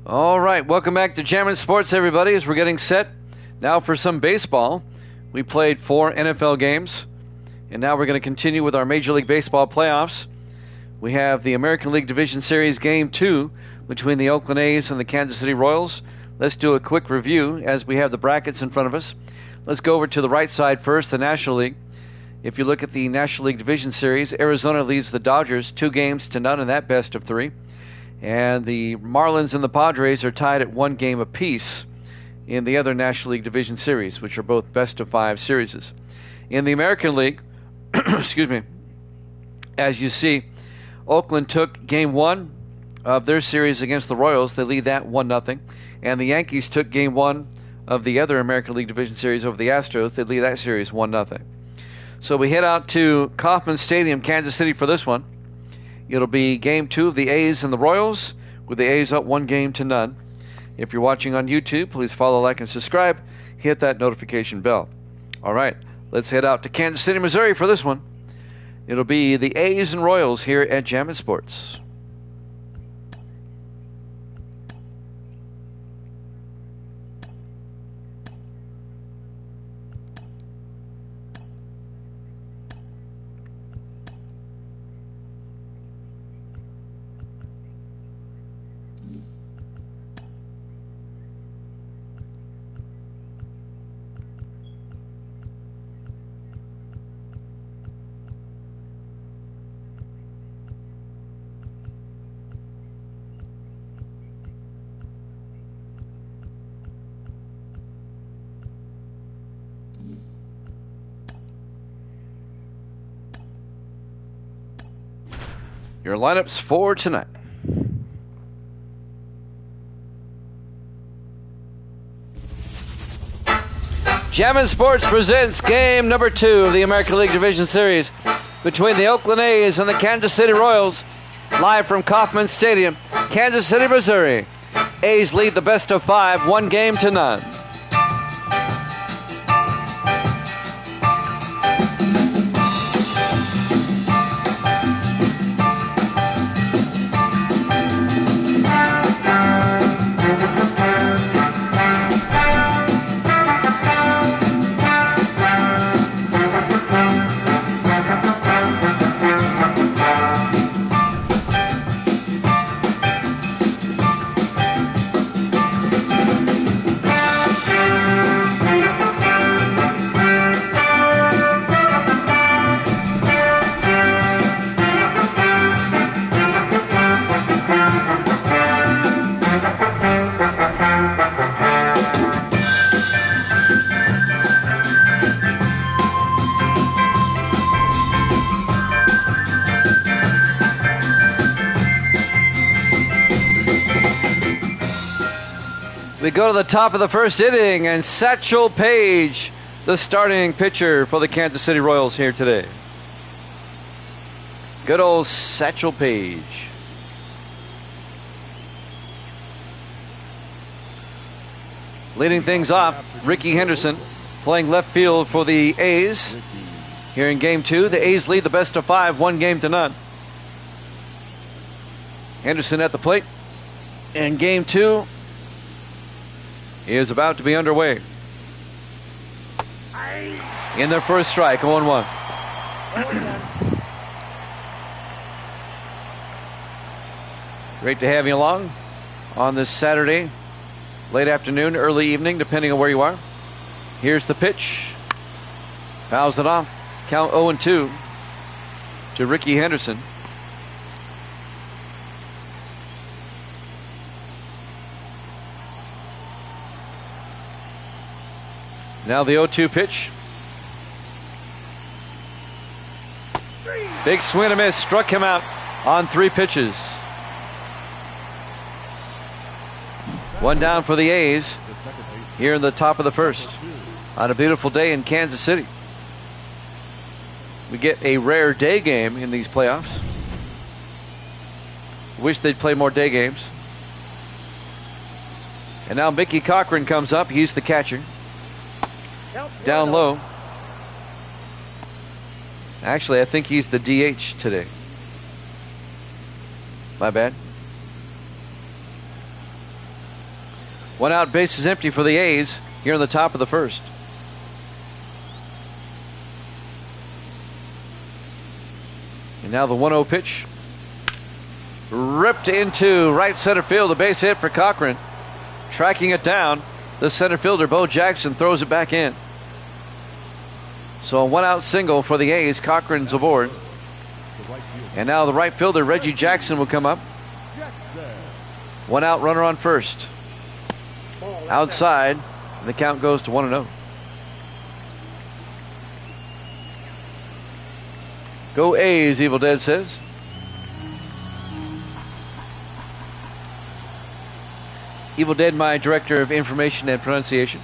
All right, welcome back to Jammin' Sports, everybody, as we're getting set now for some baseball. We played 4 NFL games, and now we're going to continue with our Major League Baseball playoffs. We have the American League Division Series Game 2 between the Oakland A's and the Kansas City Royals. Let's do a quick review as we have the brackets in front of us. Let's go over to the right side first, the National League. If you look at the National League Division Series, Arizona leads the Dodgers 2-0 in that best of 3. And the Marlins and the Padres are tied at 1 game apiece in the other National League Division Series, which are both best of 5 series. In the American League, excuse me, as you see, Oakland took Game 1 of their series against the Royals. They lead that 1-0. And the Yankees took Game 1 of the other American League Division Series over the Astros. They lead that series 1-0. So we head out to Kauffman Stadium, Kansas City for this one. It'll be Game 2 of the A's and the Royals, with the A's up 1-0. If you're watching on YouTube, please follow, like, and subscribe. Hit that notification bell. All right, let's head out to Kansas City, Missouri for this one. It'll be the A's and Royals here at Jammin' Sports. Your lineups for tonight. Jammin' Sports presents game number 2 of the American League Division Series between the Oakland A's and the Kansas City Royals, live from Kauffman Stadium, Kansas City, Missouri. A's lead the best of 5, 1-0. We go to the top of the first inning, and Satchel Paige, the starting pitcher for the Kansas City Royals here today. Good old Satchel Paige. Leading things off, Ricky Henderson playing left field for the A's. Here in Game 2, the A's lead the best of 5, 1-0. Henderson at the plate. And Game 2 is about to be underway. In their first strike, 0-1. Great to have you along on this Saturday, late afternoon, early evening, depending on where you are. Here's the pitch. Fouls it off. Count 0-2 to Ricky Henderson. Now the 0-2 pitch. Big swing and a miss. Struck him out on 3 pitches. 1 down for the A's here in the top of the first on a beautiful day in Kansas City. We get a rare day game in these playoffs. Wish they'd play more day games. And now Mickey Cochran comes up. He's the catcher. Down low. Actually, I think he's the DH today. My bad. One out, base is empty for the A's here in the top of the first. And now the 1-0 pitch. Ripped into right center field. A base hit for Cochran. Tracking it down, the center fielder, Bo Jackson, throws it back in. So a one-out single for the A's. Cochran's aboard. And now the right fielder, Reggie Jackson, will come up. One out, runner on first. Outside, and the count goes to 1-0. Go A's, Evil Dead says. Evil Dead, my director of information and pronunciation.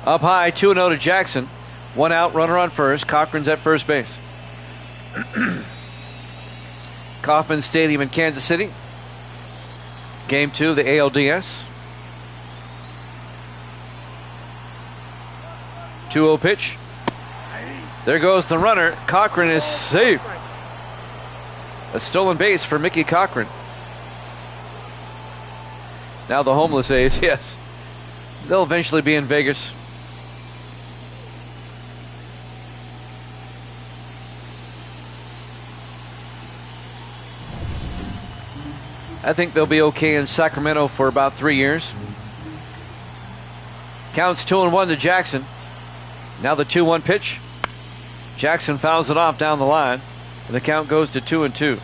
Up high, 2-0 to Jackson. One out, runner on first. Cochran's at first base. Kauffman Stadium in Kansas City. Game 2 of the ALDS. 2-0 pitch. There goes the runner. Cochran is safe. A stolen base for Mickey Cochran. Now the homeless A's, yes. They'll eventually be in Vegas. I think they'll be okay in Sacramento for about 3 years. Counts 2-1 to Jackson. Now the 2-1 pitch. Jackson fouls it off down the line, and the count goes to 2-2.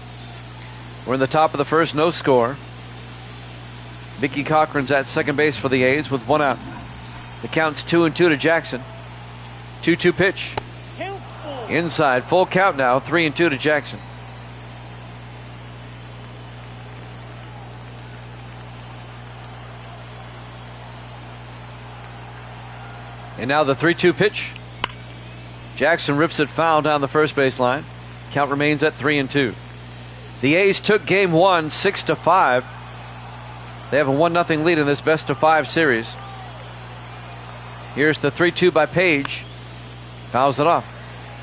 We're in the top of the first, no score. Mickey Cochran's at second base for the A's with one out. The count's 2-2 to Jackson. 2-2 pitch. Inside, full count now, 3-2 to Jackson. And now the 3-2 pitch. Jackson rips it foul down the first base line. Count remains at 3-2. The A's took game 1 6-5. They have a 1-0 lead in this best-of-5 series. Here's the 3-2 by Page. Fouls it off.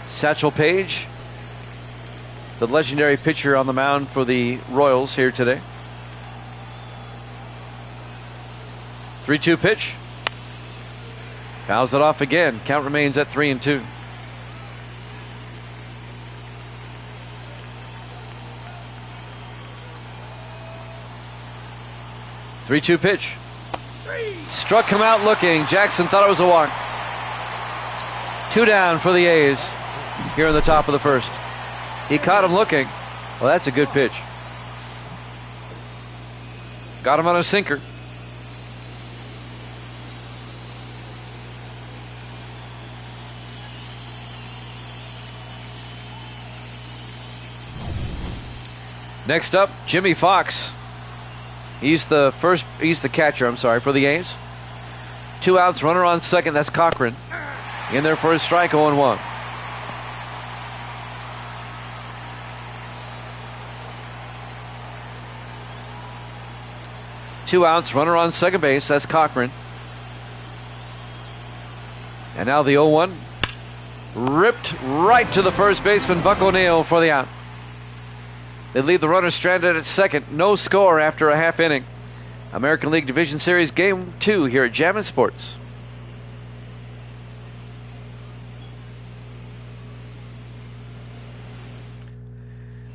Satchel Paige, the legendary pitcher on the mound for the Royals here today. 3-2 pitch. Fouls it off again. Count remains at 3-2. Three-two pitch. Struck him out looking. Jackson thought it was a walk. 2 down for the A's here in the top of the first. He caught him looking. Well, that's a good pitch. Got him on a sinker. Next up, Jimmy Fox. He's the catcher, for the A's. 2 outs, runner on second, that's Cochran. In there for his strike, 0-1. Two outs, runner on second base, that's Cochran. And now the 0-1. Ripped right to the first baseman, Buck O'Neil, for the out. They leave the runner stranded at second. No score after a half inning. American League Division Series Game 2 here at Jammin' Sports.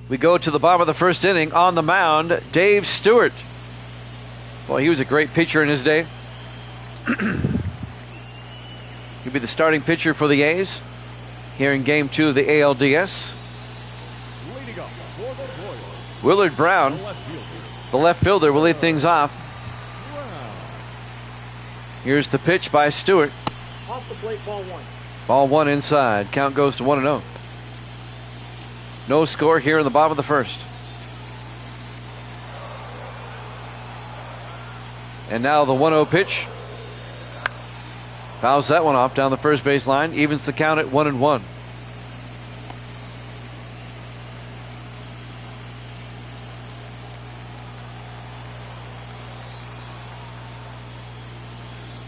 We go to the bottom of the first inning. On the mound, Dave Stewart. Boy, he was a great pitcher in his day. He'll be the starting pitcher for the A's here in Game 2 of the ALDS. Willard Brown, the left fielder, will lead things off. Here's the pitch by Stewart. Off the plate, ball 1. Ball 1 inside. Count goes to 1-0. No score here in the bottom of the first. And now the 1-0 pitch. Fouls that one off down the first base line. Evens the count at 1-1.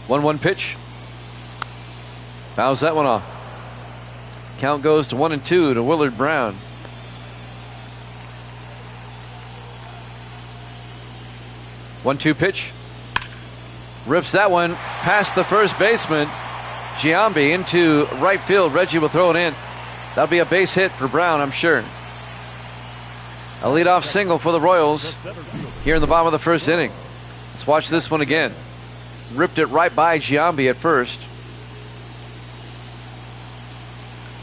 One pitch. Fouls that one off. Count goes to 1-2 to Willard Brown. One-two pitch. Rips that one past the first baseman. Giambi into right field. Reggie will throw it in. That'll be a base hit for Brown, I'm sure. A leadoff single for the Royals here in the bottom of the first inning. Let's watch this one again. Ripped it right by Giambi at first.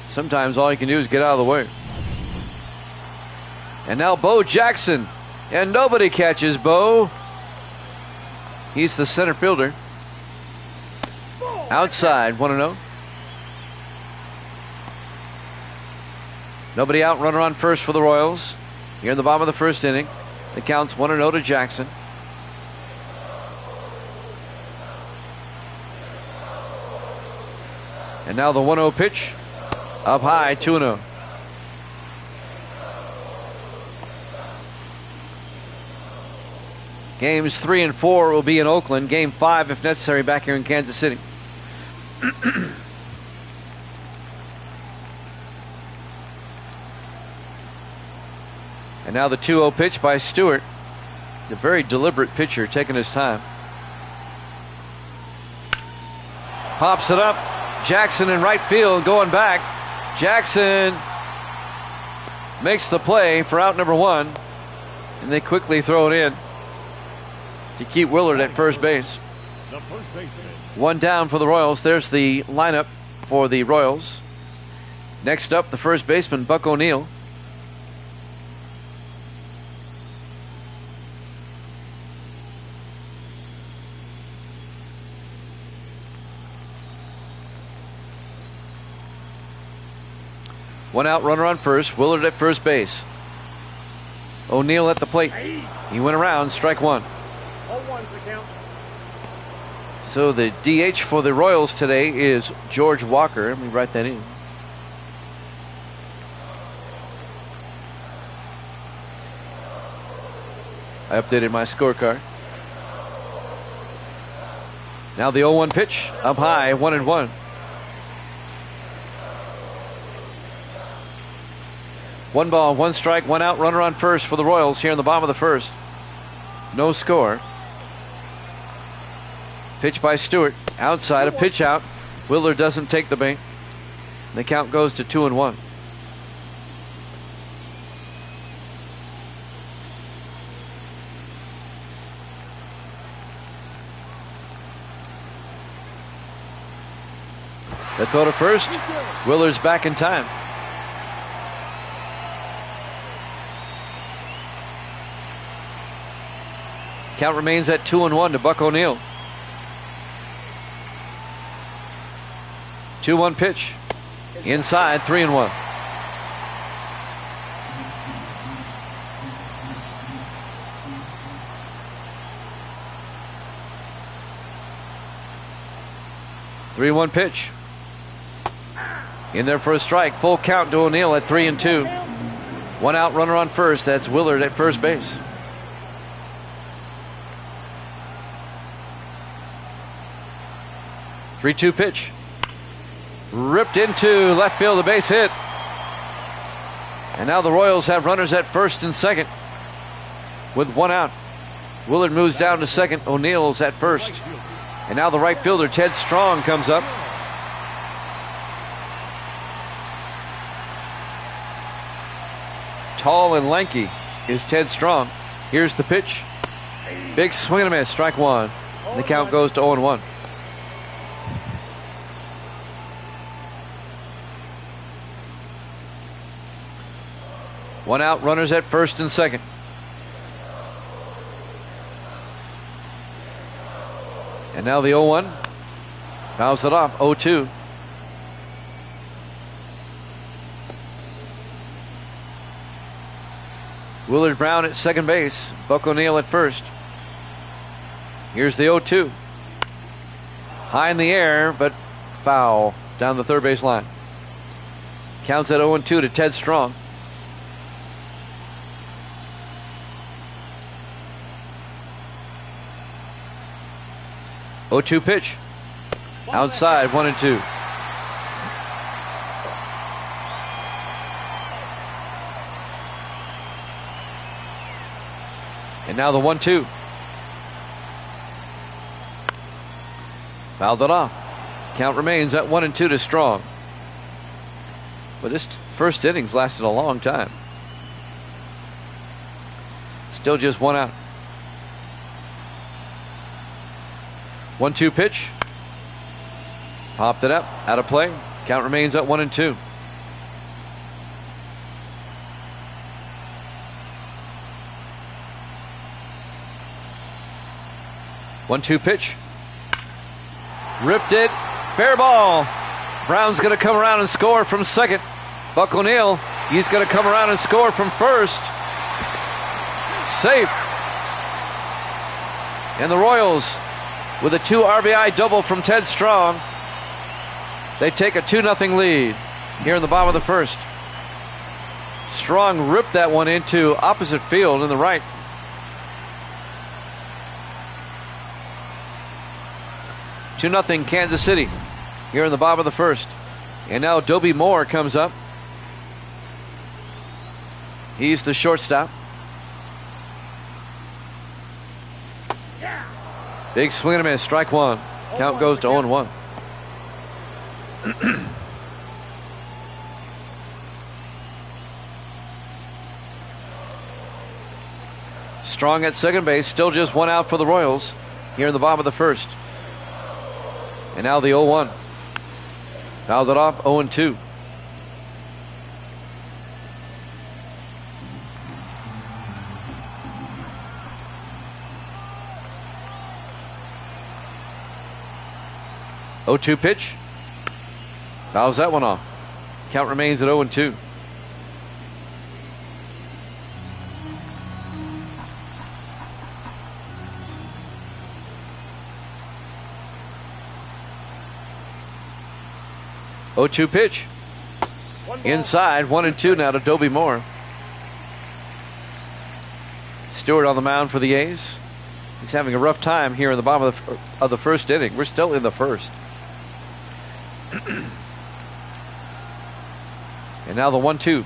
Sometimes all you can do is get out of the way. And now Bo Jackson. And nobody catches Bo. He's the center fielder. Outside, 1-0. Nobody out, runner on first for the Royals. Here in the bottom of the first inning. The count's 1-0 to Jackson. And now the 1-0 pitch. Up high, 2-0. Games 3 and 4 will be in Oakland. Game 5, if necessary, back here in Kansas City. And now the 2-0 pitch by Stewart. He's a very deliberate pitcher, taking his time. Pops it up. Jackson in right field, going back. Jackson makes the play for out number 1. And they quickly throw it in to keep Willard at first base. One down for the Royals. There's the lineup for the Royals. Next up, the first baseman, Buck O'Neil. One out, runner on first. Willard at first base. O'Neil at the plate. He went around, strike one. 0-1's the count. So the DH for the Royals today is George Walker. Let me write that in. I updated my scorecard. Now the 0-1 pitch. Up high, 1-1. One ball, one strike, one out, runner on first for the Royals here in the bottom of the first. No score. Pitch by Stewart. Outside, a pitch out. Willard doesn't take the bait. The count goes to 2-1. The throw to first. Willard's back in time. Count remains at 2-1 to Buck O'Neil. 2-1 pitch. Inside, 3-1. Three-one pitch. In there for a strike. Full count to O'Neil at 3-2. One out, runner on first. That's Willard at first base. 3-2 pitch. Ripped into left field, the base hit. And now the Royals have runners at first and second with one out. Willard moves down to second. O'Neil's at first. And now the right fielder, Ted Strong, comes up. Tall and lanky is Ted Strong. Here's the pitch. Big swing and a miss, strike one. And the count goes to 0-1. One out, runners at first and second. And now the 0-1. Fouls it off, 0-2. Willard Brown at second base. Buck O'Neil at first. Here's the 0-2. High in the air, but foul down the third base line. Counts at 0-2 to Ted Strong. Oh-2 pitch. Outside, 1-2. And now the 1-2. Fouled it off. Count remains at 1-2 to Strong. But this first innings lasted a long time. Still just one out. 1-2 pitch. Popped it up. Out of play. Count remains at 1-2. One-two pitch. Ripped it. Fair ball. Brown's going to come around and score from second. Buck O'Neill, he's going to come around and score from first. Safe. And the Royals, with a 2 RBI double from Ted Strong, they take a 2-0 lead here in the bottom of the first. Strong ripped that one into opposite field in the right. Two 2-0 Kansas City here in the bottom of the first. And now Dobie Moore comes up. He's the shortstop. Big swing and a miss. Strike one. Count goes to 0-1. Strong at second base. Still just one out for the Royals here in the bottom of the first. And now the 0-1. Fouls it off. 0-2. Oh-2 pitch. Fouls that one off. Count remains at 0-2. Oh-2 pitch. Inside. 1-2 now to Dobie Moore. Stewart on the mound for the A's. He's having a rough time here in the bottom of the first inning. We're still in the first. And now the 1-2.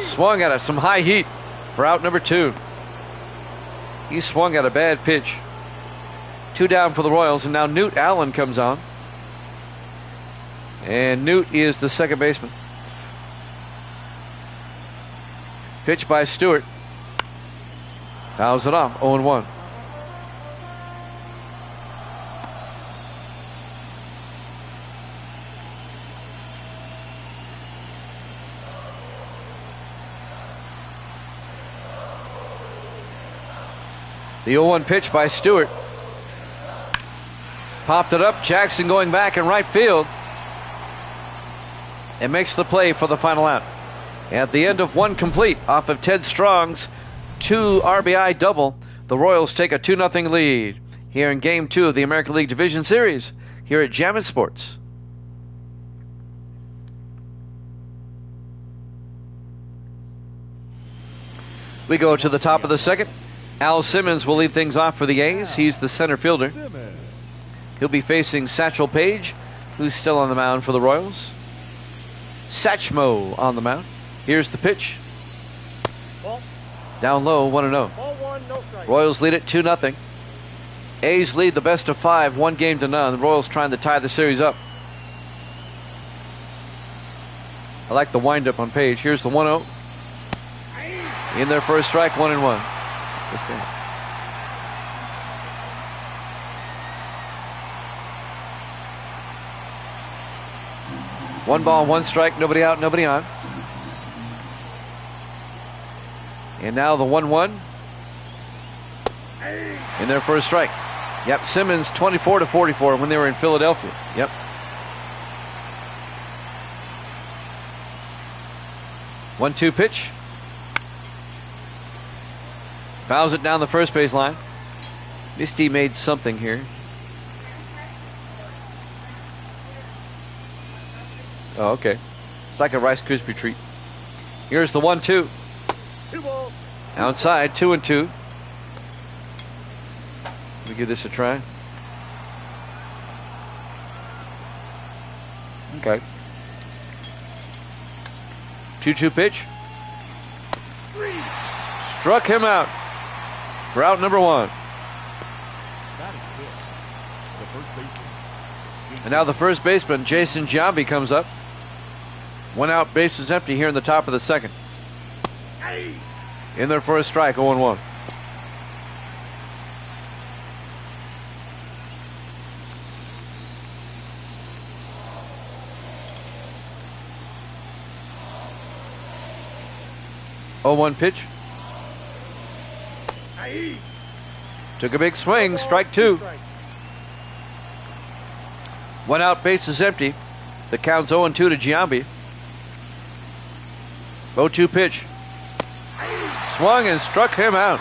Swung at it. Some high heat for out number 2. He swung at a bad pitch. 2 down for the Royals. And now Newt Allen comes on. And Newt is the second baseman. Pitch by Stewart. Fouls it off. 0-1. The 0-1 pitch by Stewart. Popped it up. Jackson going back in right field. And makes the play for the final out. At the end of one complete off of Ted Strong's 2 RBI double, the Royals take a 2-0 lead here in Game 2 of the American League Division Series here at Jammin' Sports. We go to the top of the second. Al Simmons will lead things off for the A's. He's the center fielder. He'll be facing Satchel Paige, who's still on the mound for the Royals. Satchmo on the mound. Here's the pitch. Ball. Down low, 1-0. Ball 1, no strike. Royals lead it 2-0. A's lead the best of 5, 1-0. The Royals trying to tie the series up. I like the windup on Page. Here's the 1-0. In there for a strike, 1-1. One ball, one strike, nobody out, nobody on. And now the 1-1. In there for a strike. Yep, Simmons 24-44 when they were in Philadelphia. Yep. One-two pitch. Fouls it down the first base line. Misty made something here. Oh, okay. It's like a Rice Krispie treat. Here's the 1-2. 2 balls. Outside, 2-2. Let me give this a try. Okay. 2-2 pitch. Struck him out for out number 1. That is good. The And now the first baseman, Jason Giambi, comes up. 1 out, bases empty here in the top of the second. In there for a strike, 0-1. Oh, 1 pitch. Took a big swing, strike 2. 1 out, bases empty. The count's 0-2 to Giambi. 0-2 pitch. Swung and struck him out.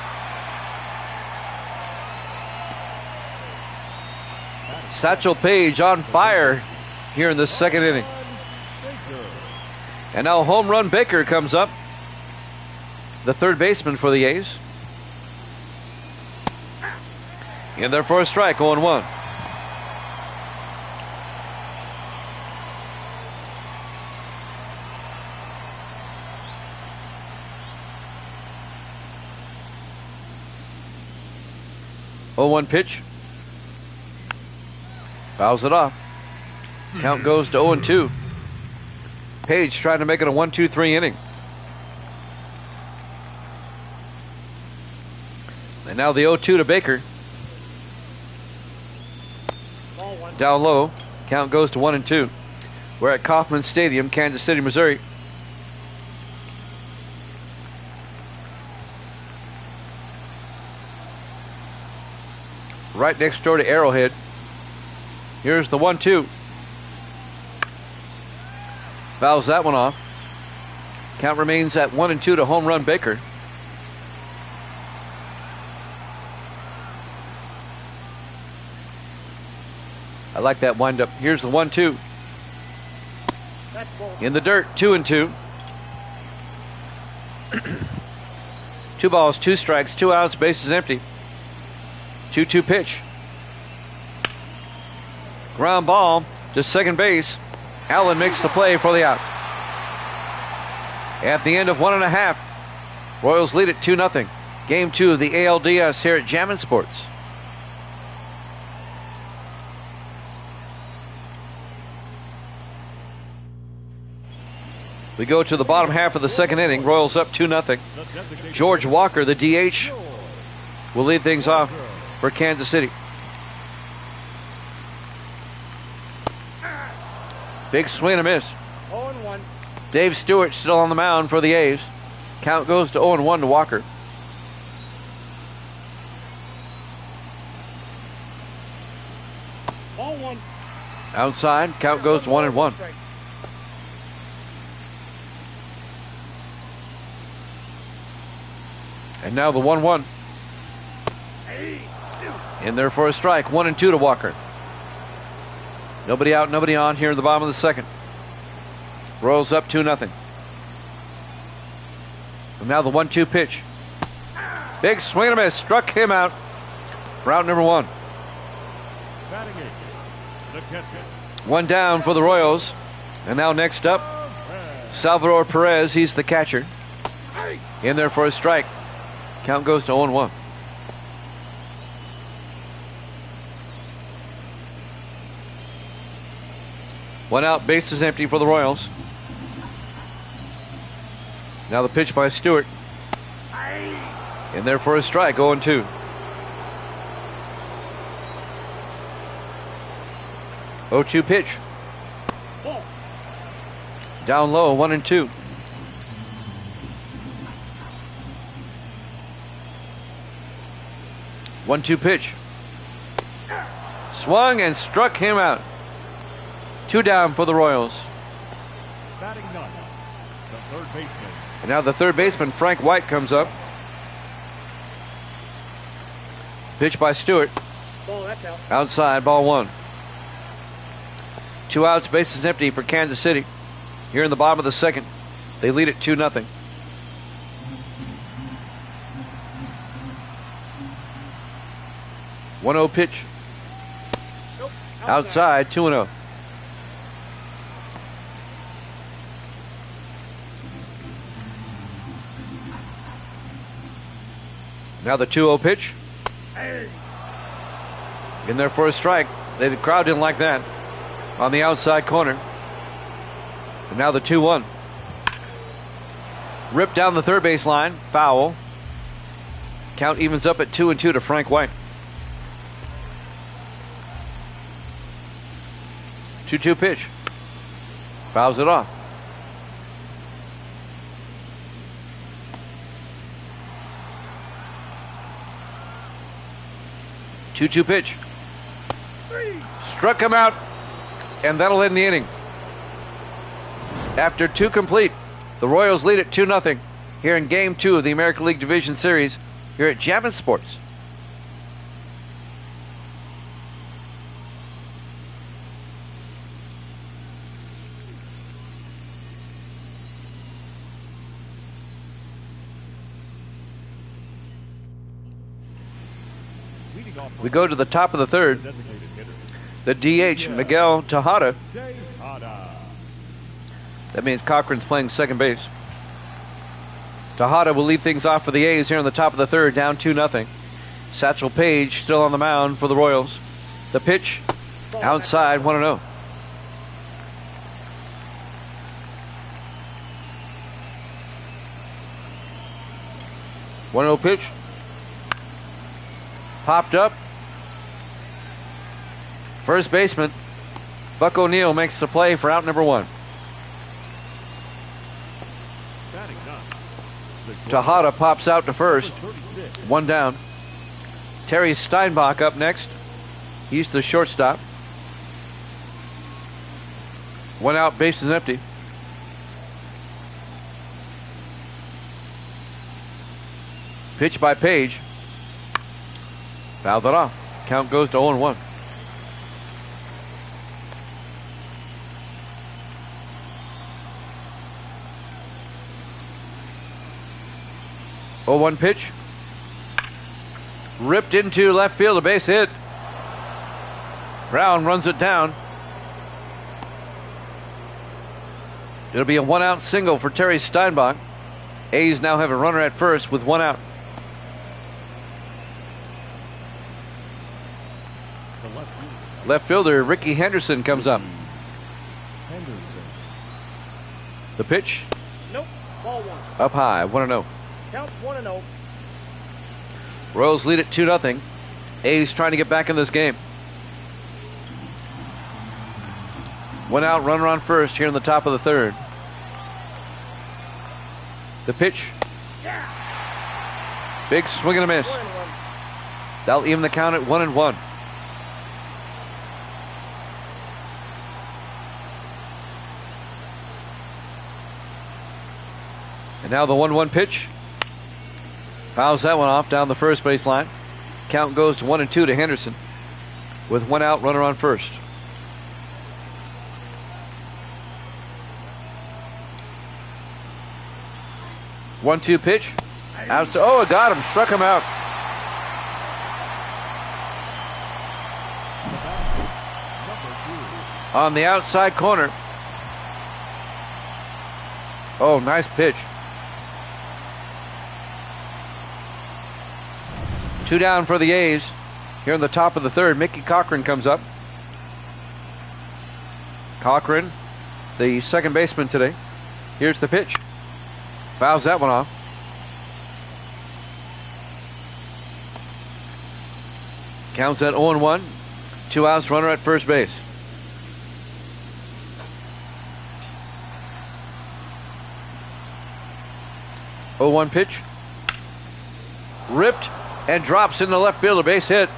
Satchel Paige on fire here in the second inning. And now home run Baker comes up. The third baseman for the A's. In there for a strike, 0-1. Oh, 1 pitch. Fouls it off. Count goes to 0-2. Page trying to make it a 1-2-3 inning. And now the 0-2 to Baker. Down low. Count goes to 1-2. We're at Kauffman Stadium, Kansas City, Missouri. Right next door to Arrowhead. Here's the 1-2. Fouls that one off. Count remains at 1-2 to home run Baker. I like that windup. Here's the 1-2. In the dirt, 2-2. 2 balls, 2 strikes, 2 outs, bases empty. 2-2 pitch. Ground ball to second base. Allen makes the play for the out. At the end of 1.5, Royals lead it 2-0. Game 2 of the ALDS here at Jammin' Sports. We go to the bottom half of the second inning. Royals up 2-0. George Walker, the DH, will lead things off for Kansas City. Big swing and a miss. 0-1. Dave Stewart still on the mound for the A's. Count goes to 0-1 to Walker. Ball 1. Outside, count goes to 1-1. And now the 1-1. In there for a strike. 1-2 to Walker. Nobody out, nobody on here in the bottom of the second. Royals up 2-0. And now the 1-2 pitch. Big swing and a miss. Struck him out for out number 1. 1 down for the Royals. And now next up, Salvador Perez. He's the catcher. In there for a strike. Count goes to 0-1. One out, bases empty for the Royals. Now the pitch by Stewart. In there for a strike, 0-2. Oh, 2 pitch. Down low, 1-2. One-two pitch. Swung and struck him out. 2 down for the Royals. Batting ninth, the third baseman. And now the third baseman, Frank White, comes up. Pitch by Stewart. Ball, that's out. Outside, ball 1. 2 outs, bases empty for Kansas City. Here in the bottom of the second. They lead it 2-0. One-0 pitch. Nope. Outside, 2-0. Now the 2-0 pitch. In there for a strike. The crowd didn't like that. On the outside corner. And now the 2-1. Ripped down the third base line. Foul. Count evens up at 2-2 to Frank White. 2-2 pitch. Fouls it off. Two-two pitch. Struck him out, and that'll end the inning. After 2 complete, the Royals lead at 2-0 here in Game 2 of the American League Division Series here at Jammin' Sports. We go to the top of the third. The DH, Miguel Tejada. That means Cochran's playing second base. Tejada will lead things off for the A's here on the top of the third, down 2-0. Satchel Paige still on the mound for the Royals. The pitch, outside, 1-0. One-0 pitch. Popped up. First baseman, Buck O'Neill makes the play for out number 1. Tejada pops out to first. 1 down. Terry Steinbach up next. He's the shortstop. 1 out, bases empty. Pitch by Page. Fouled it off. Count goes to 0-1. Oh, 1 pitch. Ripped into left field, a base hit. Brown runs it down. It'll be a 1-out single for Terry Steinbach. A's now have a runner at first with 1 out. Left fielder Ricky Henderson comes up. The pitch. Nope. Ball 1. Up high, 1-0. Count 1-0. Royals lead at 2-0. A's trying to get back in this game. 1 out, runner on first here in the top of the third. The pitch. Big swing and a miss. 1-1. That'll even the count at 1-1. And now the 1-1 pitch. Fouls that one off down the first base line. Count goes to 1-2 to Henderson with 1 out, runner on first. One-two pitch. Out to, oh, it got him. Struck him out. On the outside corner. Oh, nice pitch. 2 down for the A's. Here in the top of the third, Mickey Cochran comes up. Cochran, the second baseman today. Here's the pitch. Fouls that one off. Counts at 0-1. 2 outs, runner at first base. Oh, 1 pitch. Ripped and drops into left field, a base hit.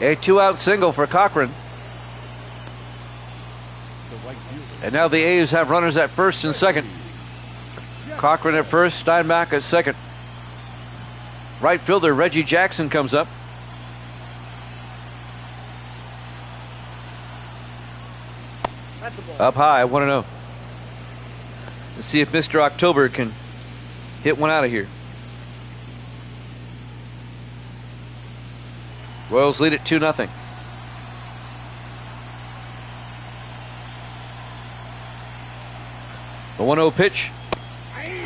A 2-out single for Cochran. And now the A's have runners at first and second. Cochran at first, Steinbach at second. Right fielder Reggie Jackson comes up. Up high, 1-0. Let's see if Mr. October can hit one out of here. Royals lead at 2-0. The 1-0 pitch.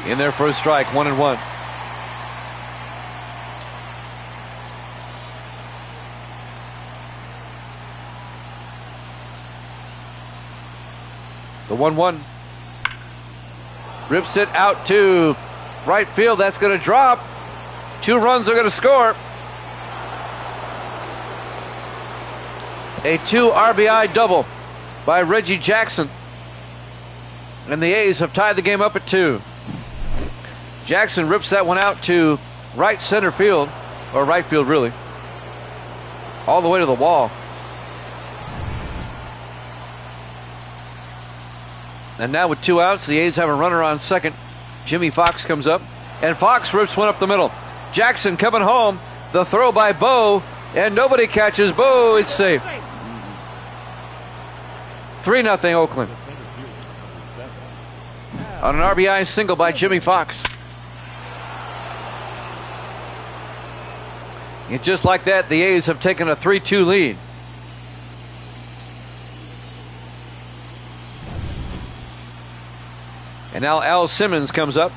In there for a strike, 1-1. The 1-1. Rips it out to right field. That's going to drop. 2 runs are going to score. A 2 RBI double by Reggie Jackson. And the A's have tied the game up at 2. Jackson rips that one out to right center field, or right field really, all the way to the wall. And now with 2 outs, the A's have a runner on second. Jimmy Fox comes up, and Fox rips one up the middle. Jackson coming home. The throw by Bo, and nobody catches Bo. It's safe. 3-0 Oakland. On an RBI single by Jimmy Fox. And just like that, the A's have taken a 3-2 lead. And now Al Simmons comes up.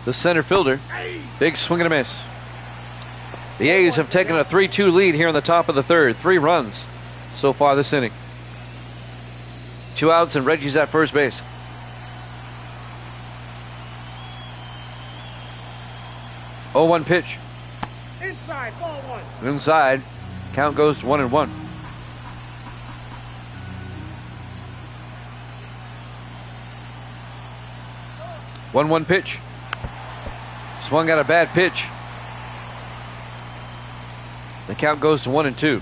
The center fielder. Big swing and a miss. The A's have taken a 3-2 lead here in the top of the third. 3 runs so far this inning. 2 outs and Reggie's at first base. Oh, 1 pitch. Inside, ball 1. Inside. Count goes to 1-1. One pitch. Swung at a bad pitch. The count goes to 1-2.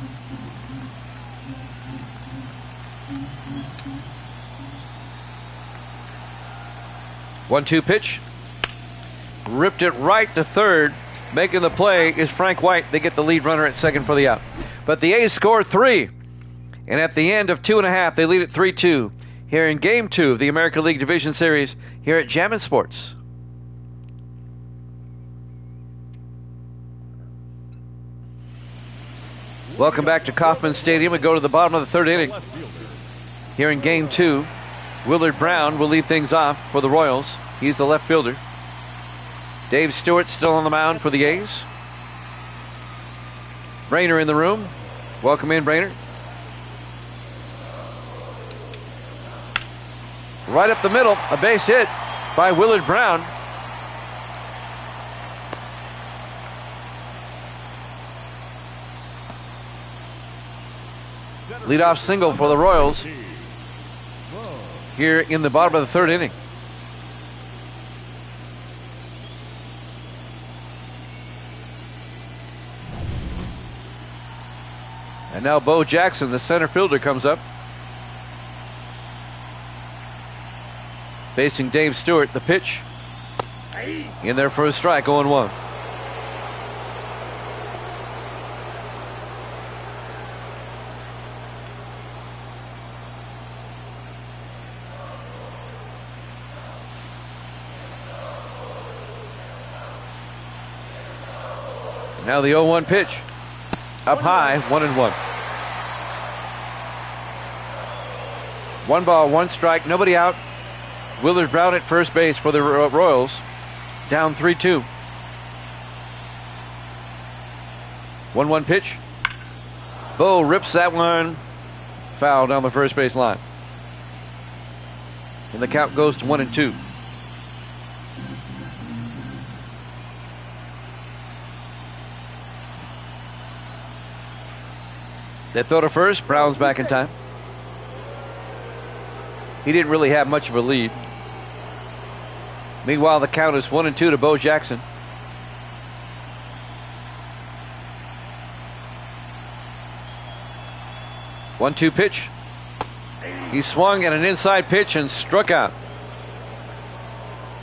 One-two pitch. Ripped it right to third. Making the play is Frank White. They get the lead runner at second for the out. But the A's score 3. And at the end of 2.5, they lead at 3-2. Here in Game 2 of the American League Division Series here at Jammin' Sports. Welcome back to Kauffman Stadium. We go to the bottom of the third inning. Here in Game 2, Willard Brown will lead things off for the Royals. He's the left fielder. Dave Stewart still on the mound for the A's. Brainer in the room. Welcome in, Brainer. Right up the middle, a base hit by Willard Brown. Leadoff single for the Royals here in the bottom of the third inning. And now Bo Jackson, the center fielder, comes up. Facing Dave Stewart, the pitch. In there for a strike, 0-1. Now the 0-1 pitch. Up high, 1-1. 1 ball, 1 strike, nobody out. Willard Brown at first base for the Royals. Down 3-2. 1-1 pitch. Bo rips that one. Foul down the first base line. And the count goes to 1-2. They throw to first. Brown's back in time. He didn't really have much of a lead. Meanwhile, the count is 1-2 to Bo Jackson. One-two pitch. He swung at an inside pitch and struck out.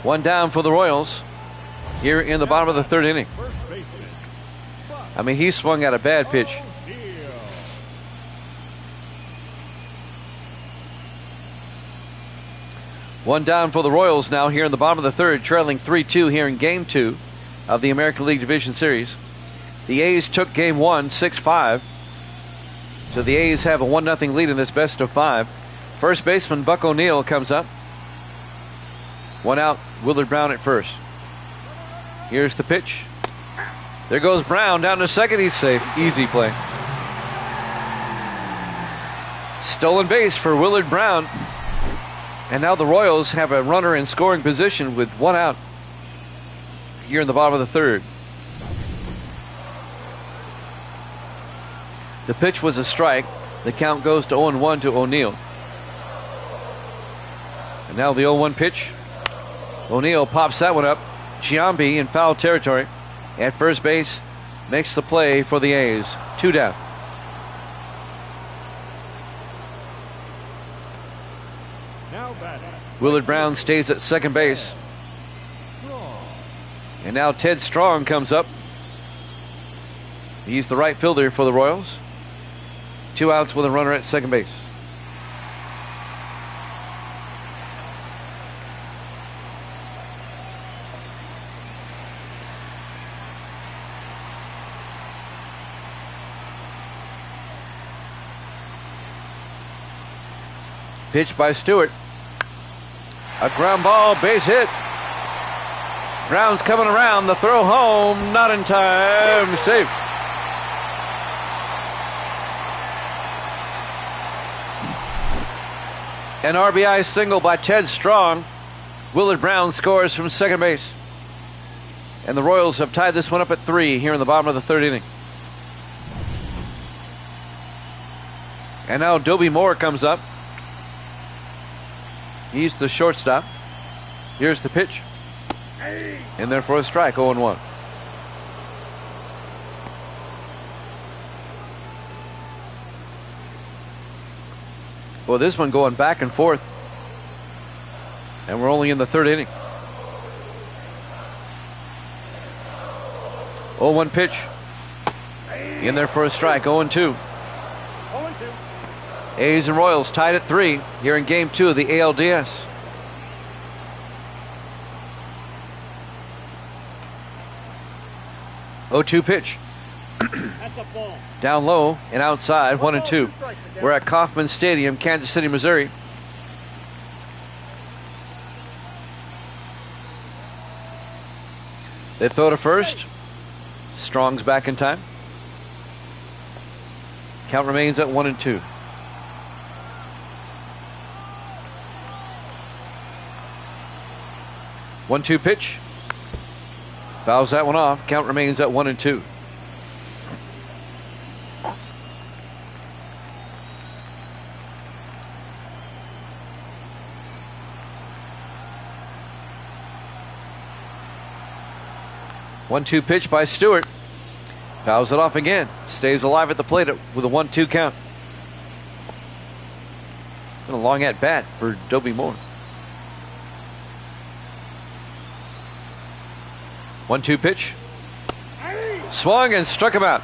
1 down for the Royals here in the bottom of the third inning. I mean, he swung at a bad pitch. One down for the Royals now here in the bottom of the third, trailing 3-2 here in Game 2 of the American League Division Series. The A's took Game 1, 6-5. So the A's have a 1-0 lead in this best of 5. First baseman Buck O'Neil comes up. 1 out, Willard Brown at first. Here's the pitch. There goes Brown down to second. He's safe. Easy play. Stolen base for Willard Brown. And now the Royals have a runner in scoring position with one out here in the bottom of the third. The pitch was a strike. The count goes to 0-1 to O'Neill. And now the 0-1 pitch. O'Neill pops that one up. Giambi in foul territory at first base makes the play for the A's. 2 down. Now batting. Willard Brown stays at second base. Strong. And now Ted Strong comes up. He's the right fielder for the Royals. 2 outs with a runner at second base. Pitch by Stewart. A ground ball, base hit. Brown's coming around. The throw home, not in time. Safe. An RBI single by Ted Strong. Willard Brown scores from second base. And the Royals have tied this one up at 3 here in the bottom of the third inning. And now Dobie Moore comes up. He's the shortstop. Here's the pitch. In there for a strike, 0-1. Well, this one going back and forth. And we're only in the third inning. 0-1 pitch. In there for a strike, 0-2. A's and Royals tied at 3 here in Game 2 of the ALDS. Oh-2 pitch. That's a ball. Down low and outside, 1-2. We're at Kauffman Stadium, Kansas City, Missouri. They throw to first. Strong's back in time. Count remains at 1-2. 1-2 pitch. Fouls that one off. Count remains at 1-2. One-two pitch by Stewart. Fouls it off again. Stays alive at the plate with a 1-2 count. And a long at bat for Dobie Moore. 1-2 pitch. Swung and struck him out.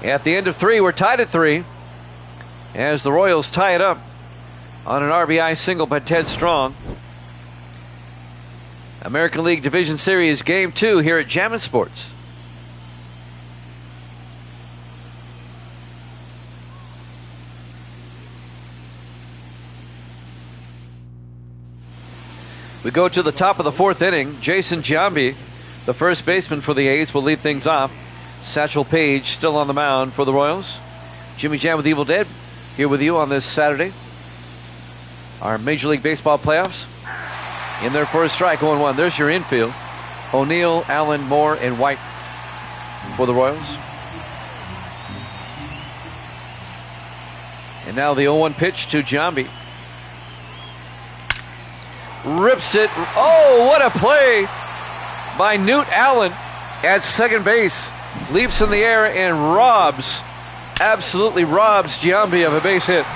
At the end of 3, we're tied at 3 as the Royals tie it up on an RBI single by Ted Strong. American League Division Series Game 2 here at Jammin' Sports. We go to the top of the 4th inning. Jason Giambi, the first baseman for the A's, will lead things off. Satchel Paige still on the mound for the Royals. Jimmy Jam with Evil Dead here with you on this Saturday. Our Major League Baseball playoffs. In there for a strike, 0-1. There's your infield. O'Neill, Allen, Moore, and White for the Royals. And now the 0-1 pitch to Giambi. Rips it. Oh, what a play by Newt Allen at second base. Leaps in the air and absolutely robs Giambi of a base hit.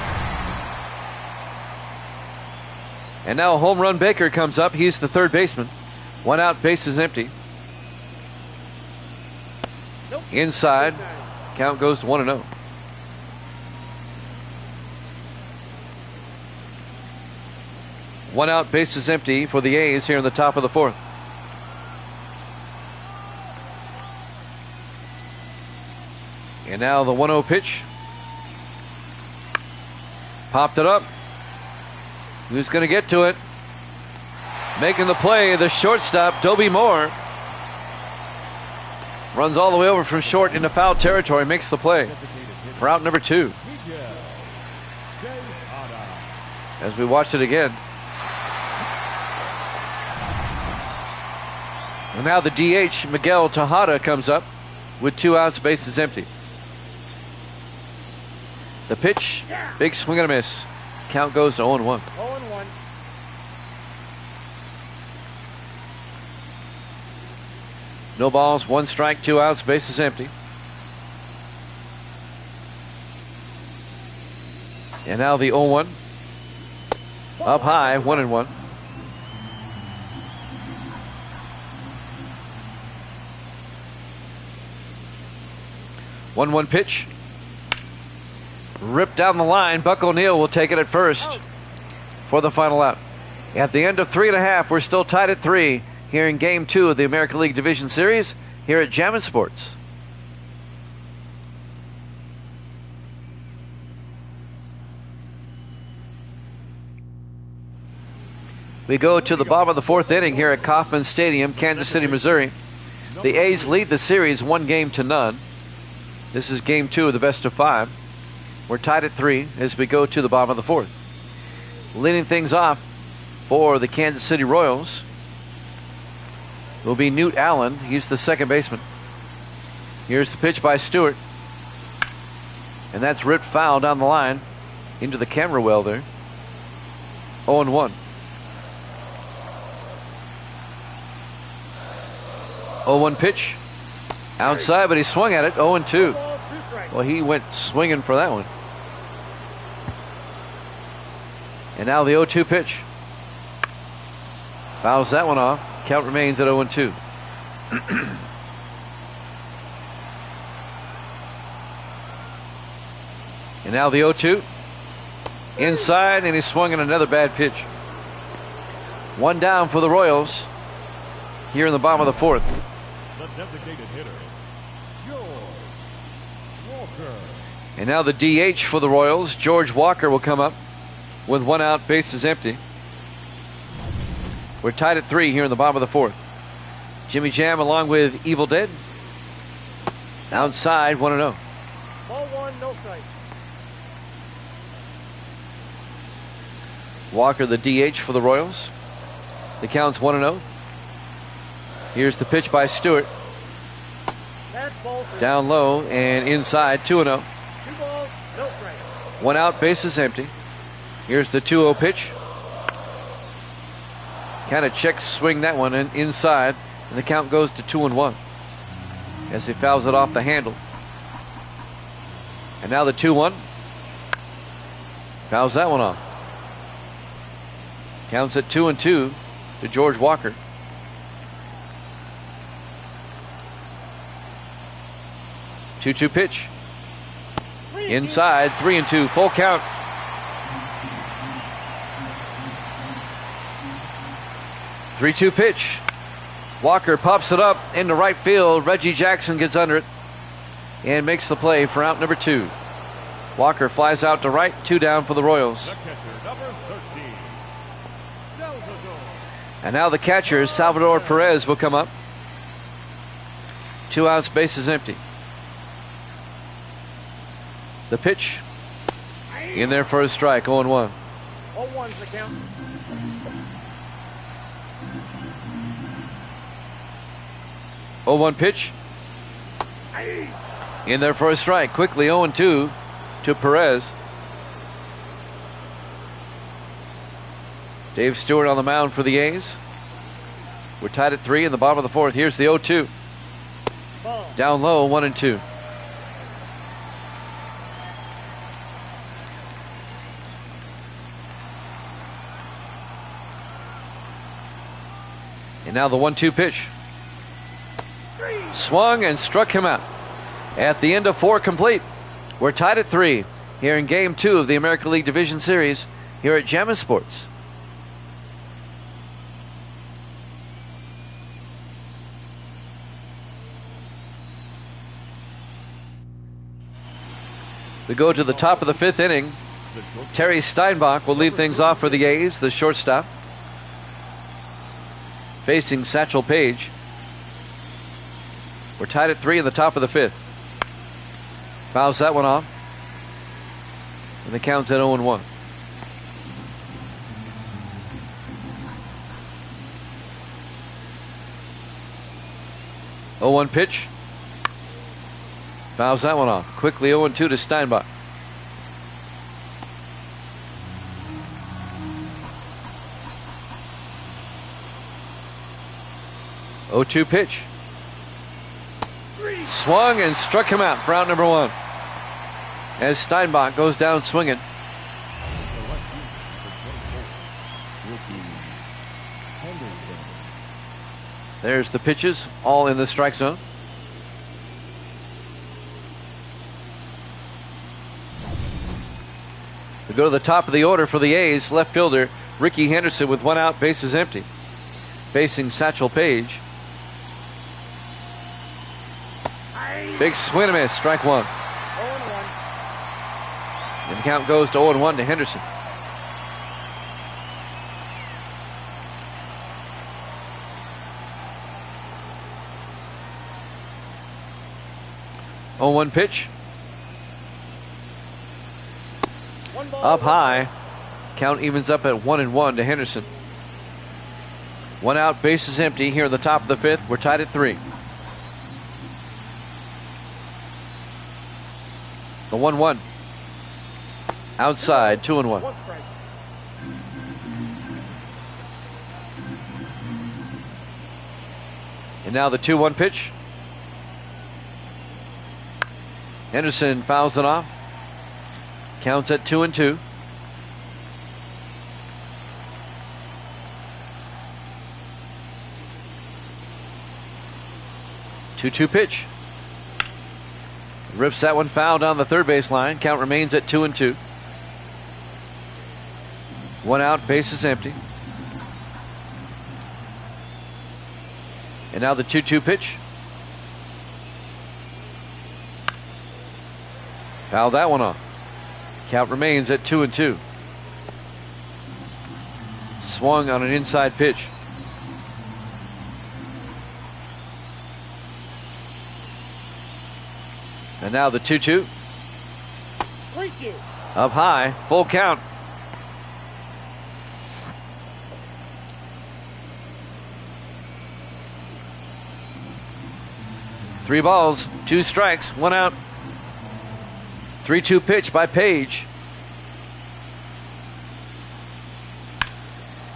And now Home Run Baker comes up. He's the third baseman. 1 out, base is empty. Inside. Count goes to 1-0. One out, base is empty for the A's here in the top of the 4th. And now the 1-0 pitch. Popped it up. Who's going to get to it? Making the play, the shortstop, Dobie Moore. Runs all the way over from short into foul territory, makes the play for out number 2. as we watched it again. And now the DH, Miguel Tejada, comes up with 2 outs, bases empty. The pitch, big swing and a miss. Count goes to 0-1. 0-1. No balls, 1 strike, 2 outs, bases empty. And now the 0-1. Up high, 1-1. One pitch. Ripped down the line. Buck O'Neil will take it at first for the final out. At the end of 3.5, we're still tied at 3 here in Game 2 of the American League Division Series here at Jammin' Sports. We go to the bottom of the 4th inning here at Kauffman Stadium, Kansas City, Missouri. The A's lead the series 1-0. This is Game 2 of the best of 5. We're tied at 3 as we go to the bottom of the 4th. Leading things off for the Kansas City Royals will be Newt Allen. He's the second baseman. Here's the pitch by Stewart. And that's ripped foul down the line into the camera well there. 0-1. 0-1 pitch. Outside, but he swung at it. 0-2. Well, he went swinging for that one. And now the 0-2 pitch. Fouls that one off. Count remains at 0-2. And now the 0-2. Inside, and he swung at another bad pitch. 1 down for the Royals here in the bottom of the 4th. The designated hitter, George Walker. And now the DH for the Royals, George Walker, will come up with 1 out, bases empty. We're tied at 3 here in the bottom of the 4th. Jimmy Jam along with Evil Dead. Outside, 1-0. Ball 1, no strike. Walker, the DH for the Royals. The count's 1-0. Here's the pitch by Stewart. That's ball 3. Down low and inside, 2-0. 2 balls, no strike. 1 out, bases empty. Here's the 2-0 pitch. Kind of check swing that one in, inside, and the count goes to 2-1 as he fouls it off the handle. And now the 2-1. Fouls that one off. Counts at 2-2 to George Walker. 2-2 pitch. Inside, 3-2, full count. 3-2 pitch. Walker pops it up into right field. Reggie Jackson gets under it and makes the play for out number 2. Walker flies out to right, 2 down for the Royals. The catcher, number 13, Salvador. And now the catcher, Salvador Perez, will come up. 2 outs, bases empty. The pitch in there for a strike, 0-1. 0-1's the count. One pitch in there for a strike. Quickly 0-2 to Perez. Dave Stewart on the mound for the A's. We're tied at 3 in the bottom of the 4th. Here's the 0-2. Ball. Down low, 1-2. And now the 1-2 pitch. Swung and struck him out. At the end of 4 complete, we're tied at 3 here in Game 2 of the American League Division Series here at Jammin' Sports. We go to the top of the 5th inning. Terry Steinbach will lead things off for the A's, the shortstop, facing Satchel Paige. We're tied at 3 in the top of the 5th. Fouls that one off. And the count's at 0-1. Oh, 1 pitch. Fouls that one off. Quickly 0-2 to Steinbach. 0-2 pitch. Swung and struck him out for out number 1. As Steinbach goes down swinging. There's the pitches, all in the strike zone. We go to the top of the order for the A's. Left fielder Ricky Henderson with 1 out, bases empty. Facing Satchel Paige. Big swing and a miss, strike 1. 0-1. And the count goes to 0-1 to Henderson. Oh, 1 pitch. 1 ball, Up 1 high. Count evens up at 1-1 to Henderson. 1 out, bases empty here in the top of the 5th. We're tied at 3. The 1-1. Outside, 2-1. 1 strike. And now the 2-1 pitch. Henderson fouls it off. Counts at 2-2. Two-two pitch. Rips that one foul down the third base line. Count remains at 2-2. 1 out, bases empty. And now the 2-2 pitch. Foul that one off. Count remains at 2-2. Swung on an inside pitch. And now the 2-2. 3-2. Up high, full count. Three balls, 2 strikes, 1 out. 3-2 pitch by Page.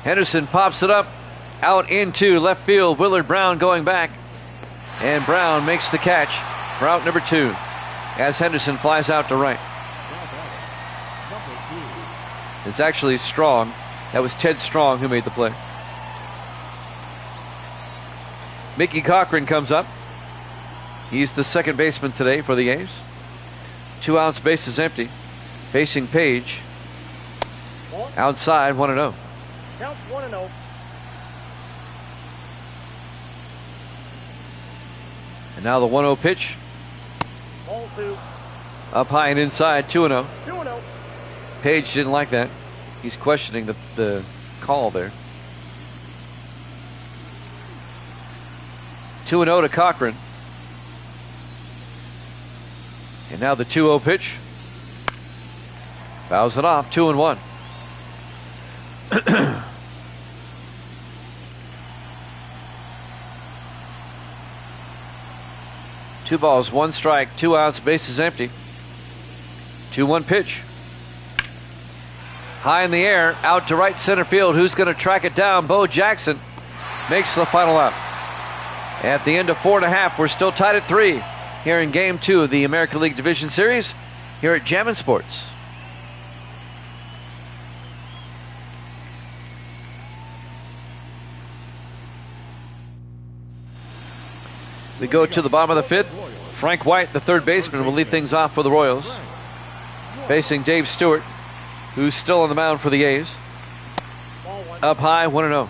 Henderson pops it up out into left field. Willard Brown going back. And Brown makes the catch for out number 2 as Henderson flies out to right. It's actually Strong. That was Ted Strong who made the play. Mickey Cochran comes up. He's the second baseman today for the A's. 2 outs, bases empty. Facing Page. Outside, 1-0. Count 1-0. And now the 1-0 pitch. Ball 2. Up high and inside, 2-0. 2-0. Page didn't like that. He's questioning the call there. 2-0 to Cochran. And now the 2-0 pitch. Fouls it off, 2-1. 2 balls, 1 strike, 2 outs, bases empty. 2-1 pitch. High in the air, out to right center field. Who's going to track it down? Bo Jackson makes the final out. At the end of 4.5, we're still tied at 3 here in Game 2 of the American League Division Series here at Jammin' Sports. We go to the bottom of the 5th. Frank White, the third baseman, will lead things off for the Royals. Facing Dave Stewart, who's still on the mound for the A's. Ball 1. Up high, 1-0.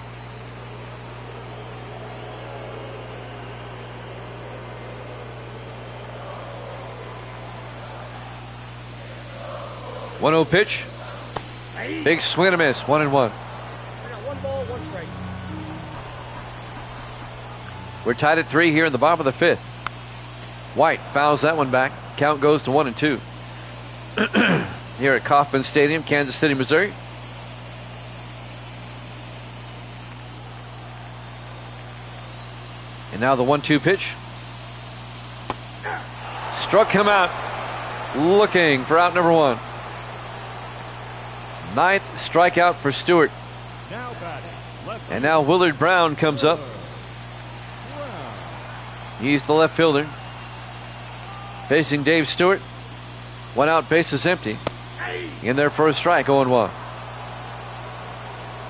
One-oh pitch. Big swing and a miss. 1-1. I got 1 ball, 1 strike. We're tied at 3 here in the bottom of the 5th. White fouls that one back. Count goes to 1-2. here at Kauffman Stadium, Kansas City, Missouri. And now the 1-2 pitch. Struck him out. Looking for out number 1. 9th strikeout for Stewart. Now batting, left And now Willard Brown comes up. He's the left fielder. Facing Dave Stewart. 1 out, bases empty. In there for a strike, 0-1. Well,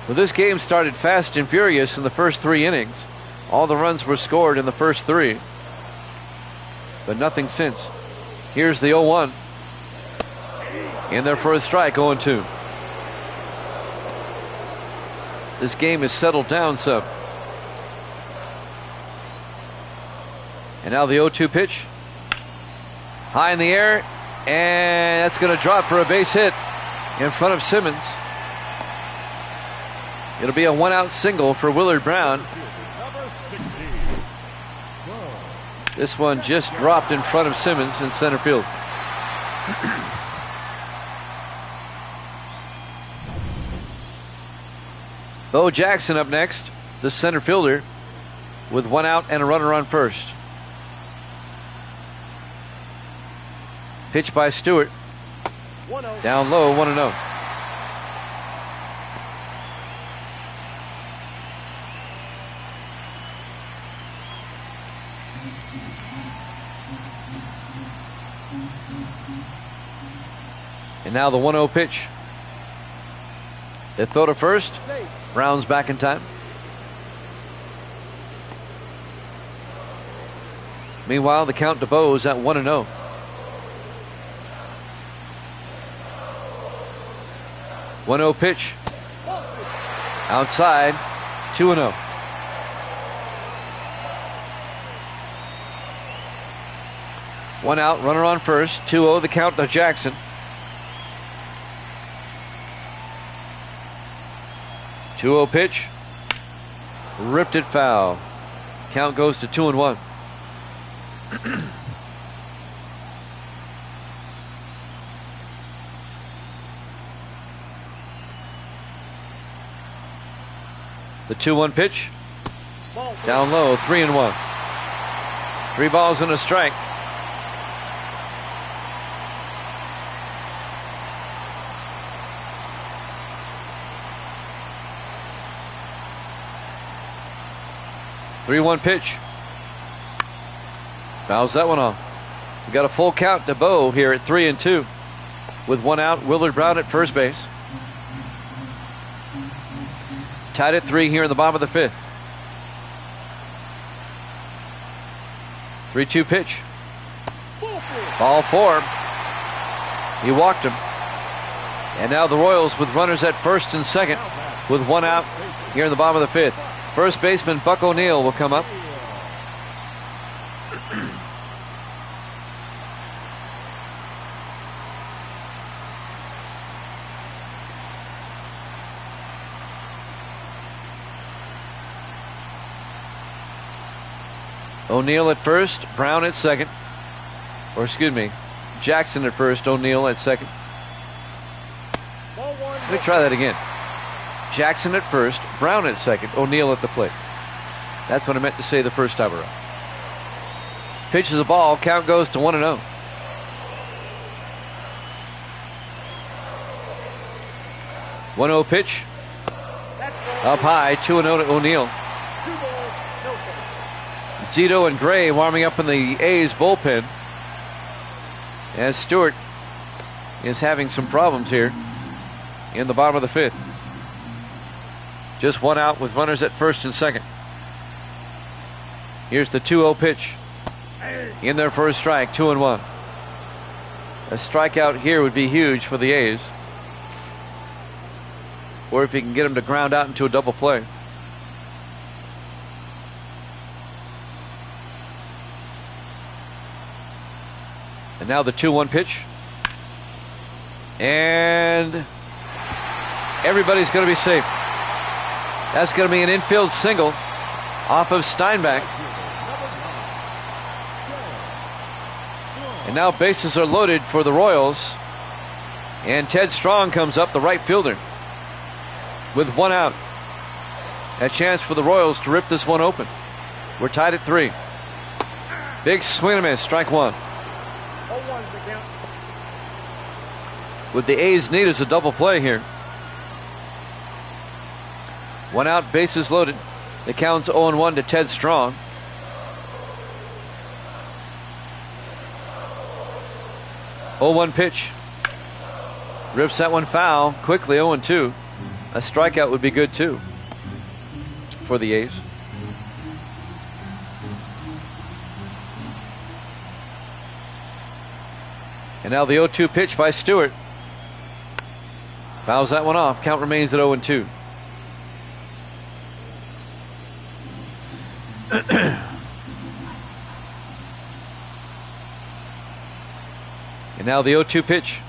this game started fast and furious in the first 3 innings. All the runs were scored in the first 3. But nothing since. Here's the 0-1. In there for a strike, 0-2. This game has settled down some. And now the 0-2 pitch. High in the air. And that's going to drop for a base hit in front of Simmons. It'll be a 1-out single for Willard Brown. number 16. This one just dropped in front of Simmons in center field. Bo Jackson up next, the center fielder, with 1 out and a runner on first. Pitch by Stewart. 1-0. Down low, 1-0. And now the 1-0 pitch. They throw to first. Safe. Brown's back in time. Meanwhile, the count to Bo is at 1-0. One 0 pitch. Outside. 2-0. One out, runner on first. 2-0 the count to Jackson. 2-0 pitch. Ripped it foul. Count goes to 2-1. The 2-1 pitch. Ball Down low, 3-1. 3 balls and a strike. Three-one pitch. Fouls that one off. We got a full count to Bo here at 3-2. With 1 out, Willard Brown at first base. Tied at 3 here in the bottom of the 5th. 3-2 pitch. Ball 4. He walked him. And now the Royals with runners at first and second with 1 out here in the bottom of the 5th. First baseman Buck O'Neill will come up. O'Neill at first, Brown at second. Or excuse me, Jackson at first, O'Neill at second. Ball 1. Let me try that again. Jackson at first, Brown at second, O'Neill at the plate. That's what I meant to say the first time around. Pitches a ball, count goes to 1-0. One 0 pitch. That's ball. Up high, 2-0 to O'Neill. 2 balls, no strikes. Zito and Gray warming up in the A's bullpen. As Stewart is having some problems here in the bottom of the 5th. Just 1 out with runners at first and second. Here's the 2-0 pitch. In there for a strike, 2-1. A strikeout here would be huge for the A's. Or if he can get him to ground out into a double play. And now the 2-1 pitch. And everybody's going to be safe. That's going to be an infield single off of Steinbach. And now bases are loaded for the Royals. And Ted Strong comes up, the right fielder, with 1 out. A chance for the Royals to rip this one open. We're tied at 3. Big swing and a miss, strike 1. 0-1's the count. What the A's need is a double play here. 1 out, bases loaded. The count's 0-1 to Ted Strong. Oh, 1 pitch. Rips that one foul. Quickly 0-2. A strikeout would be good too for the A's. And now the 0-2 pitch by Stewart. Fouls that one off. Count remains at 0-2. And now the 0-2 pitch.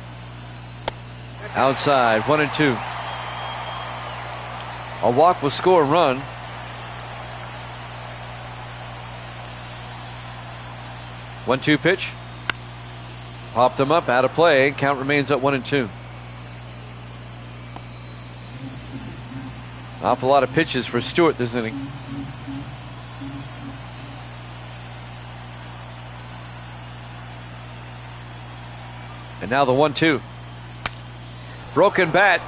Outside, 1-2. A walk will score a run. One-two pitch. Popped them up, out of play. Count remains at 1-2. Awful lot of pitches for Stewart this inning. And now the 1-2. Broken bat.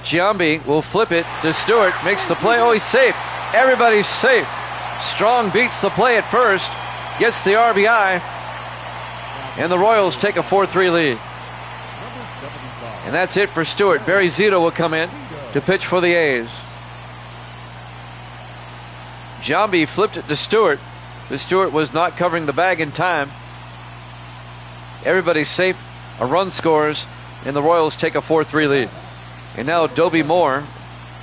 Giambi will flip it to Stewart. Makes the play. Oh, he's safe. Everybody's safe. Strong beats the play at first. Gets the RBI. And the Royals take a 4-3 lead. And that's it for Stewart. Barry Zito will come in to pitch for the A's. Giambi flipped it to Stewart, but Stewart was not covering the bag in time. Everybody's safe. A run scores, and the Royals take a 4-3 lead. And now Dobie Moore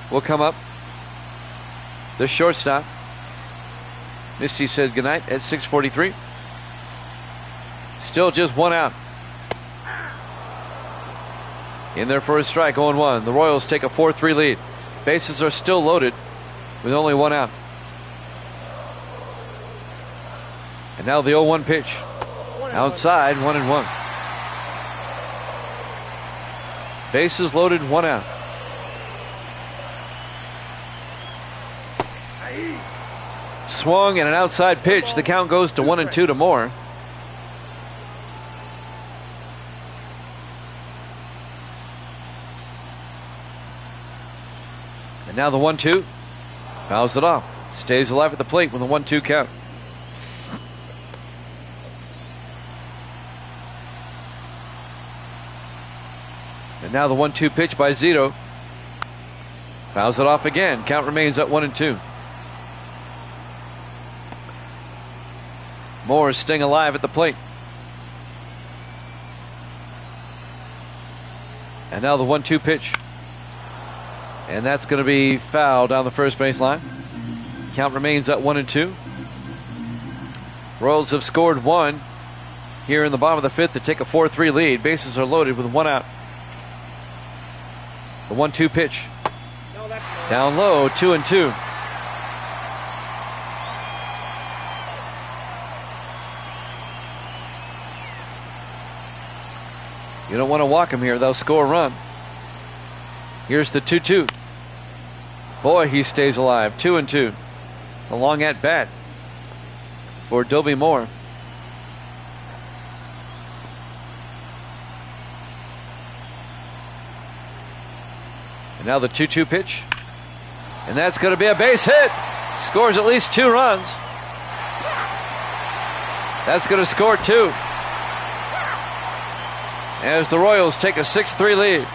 will come up, the shortstop. Misty said goodnight at 6:43. Still just 1 out. In there for a strike, 0-1. The Royals take a 4-3 lead. Bases are still loaded with only 1 out. And now the 0-1 pitch. Outside, 1-1. Bases loaded, 1 out. Swung and an outside pitch. The count goes to 1-2 to Moore. And now the 1-2. Fouls it off. Stays alive at the plate with a 1-2 count. And now the 1-2 pitch by Zito. Fouls it off again. Count remains at 1-2. Moore is staying alive at the plate. And now the 1-2 pitch. And that's going to be foul down the first base line. Count remains at 1-2. Royals have scored 1 here in the bottom of the 5th to take a 4-3 lead. Bases are loaded with 1 out. The 1-2 pitch. Down low, 2-2. You don't want to walk him here. They'll score a run. Here's the 2-2. Boy, he stays alive. 2-2. It's a long at bat for Dobie Moore. And now the 2-2 pitch. And that's going to be a base hit. Scores at least 2 runs. That's going to score 2. As the Royals take a 6-3 lead.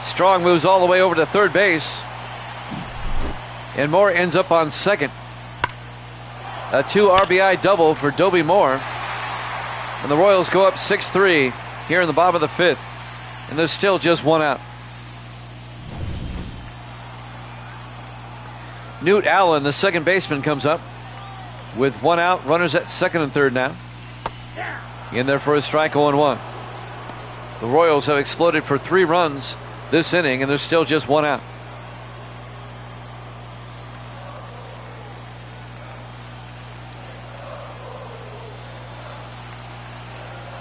Strong moves all the way over to third base. And Moore ends up on second. A 2 RBI double for Dobie Moore. And the Royals go up 6-3 here in the bottom of the 5th. And there's still just 1 out. Newt Allen, the second baseman, comes up with 1 out. Runners at second and third now. In there for a strike, 0-1. The Royals have exploded for 3 runs this inning, and there's still just 1 out.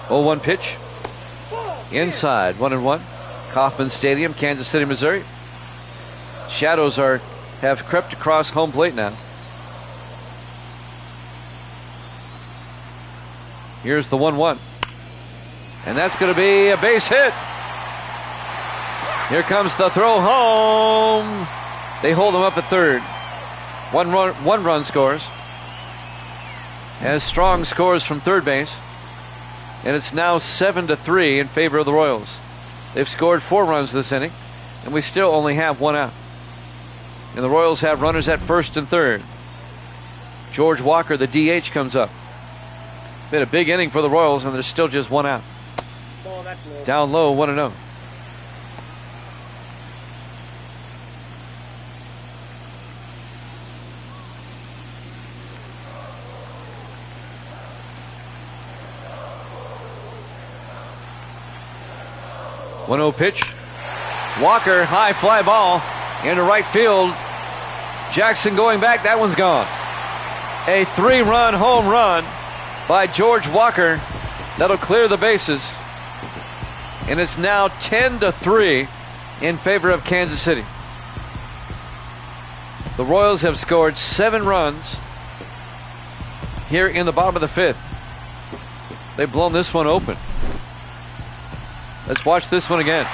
Oh, 1 pitch. Inside, 1-1. Kauffman Stadium, Kansas City, Missouri. Shadows have crept across home plate now. Here's the 1-1. And that's going to be a base hit. Here comes the throw home. They hold him up at third. One run scores. As Strong scores from third base. And it's now 7-3 in favor of the Royals. They've scored 4 runs this inning, and we still only have 1 out. And the Royals have runners at first and third. George Walker, the DH, comes up. Been a big inning for the Royals, and there's still just 1 out. Oh, that's low. Down low, 1-0. One-0 pitch. Walker, high fly ball into right field. Jackson going back. That one's gone. A 3-run home run by George Walker. That'll clear the bases. And it's now 10-3 in favor of Kansas City. The Royals have scored 7 runs here in the bottom of the 5th. They've blown this one open. Let's watch this one again.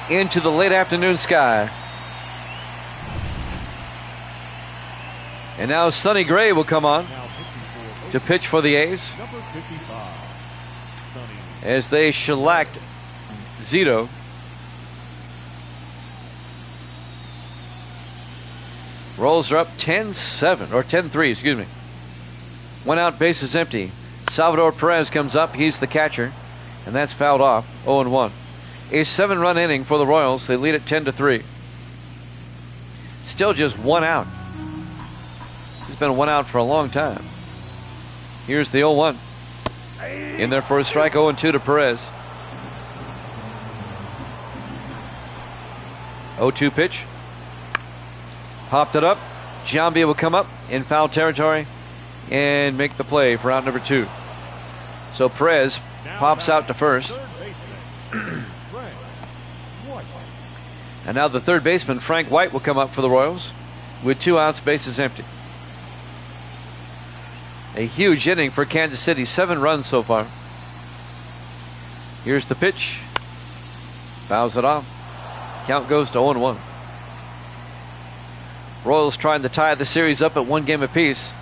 Into the late afternoon sky. And now Sonny Gray will come on to pitch for the A's as they shellacked Zito. Rolls are up 10-7, or 10-3, excuse me. 1 out, base is empty. Salvador Perez comes up. He's the catcher, and that's fouled off. 0-1. A 7-run inning for the Royals. They lead it 10-3. Still just 1 out. It's been 1 out for a long time. Here's the 0-1. In there for a strike. 0-2 to Perez. 0-2 pitch. Popped it up. Giambi will come up in foul territory and make the play for out number 2. So Perez pops out to first. And now the third baseman, Frank White, will come up for the Royals with 2 outs, bases empty. A huge inning for Kansas City, 7 runs so far. Here's the pitch. Fouls it off. Count goes to 0-1. Royals trying to tie the series up at 1 game apiece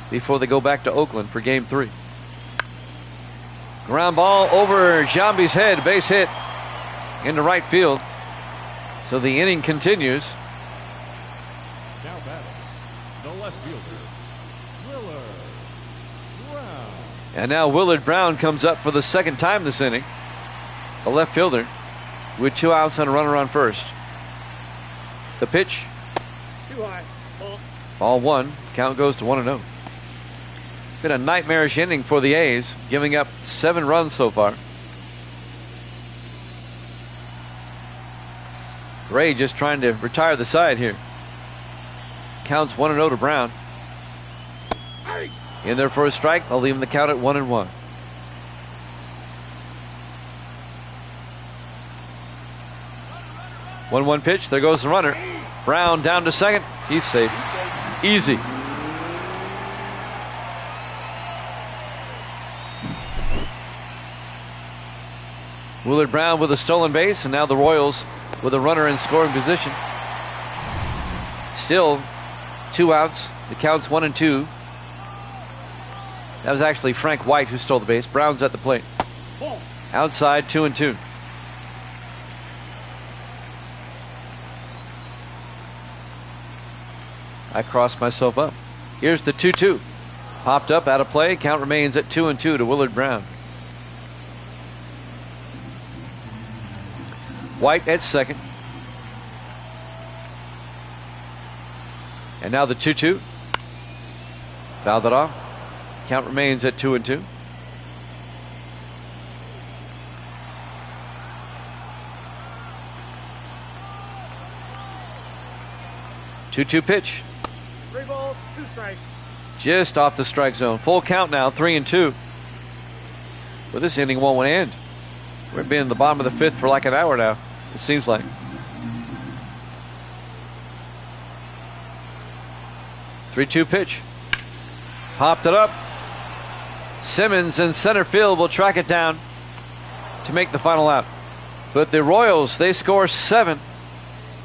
before they go back to Oakland for game 3. Ground ball over Giambi's head, base hit into right field. So the inning continues. Now batting, the left fielder, Willard Brown. And now Willard Brown comes up for the 2nd time this inning. The left fielder with 2 outs and a runner on first. The pitch. Too high. Ball 1. Count goes to 1-0. Been a nightmarish inning for the A's, giving up 7 runs so far. Gray just trying to retire the side here. Counts 1-0 to Brown. In there for a strike. I'll leave him the count at 1-1. One pitch. There goes the runner. Brown down to second. He's safe. Easy. Willard Brown with a stolen base, and now the Royals with a runner in scoring position. Still 2 outs. The count's 1-2. That was actually Frank White who stole the base. Brown's at the plate. Outside, 2-2. I crossed myself up. Here's the 2-2. Popped up, out of play. Count remains at 2-2 to Willard Brown. White at second. And now the 2-2. Fouled it off. Count remains at 2-2. Two-two pitch. 3 balls, 2 strikes. Just off the strike zone. Full count now, 3-2. But this inning won't end. We've been in the bottom of the 5th for like an hour now, it seems like. 3-2 pitch. Popped it up. Simmons in center field will track it down to make the final out. But the Royals, they score 7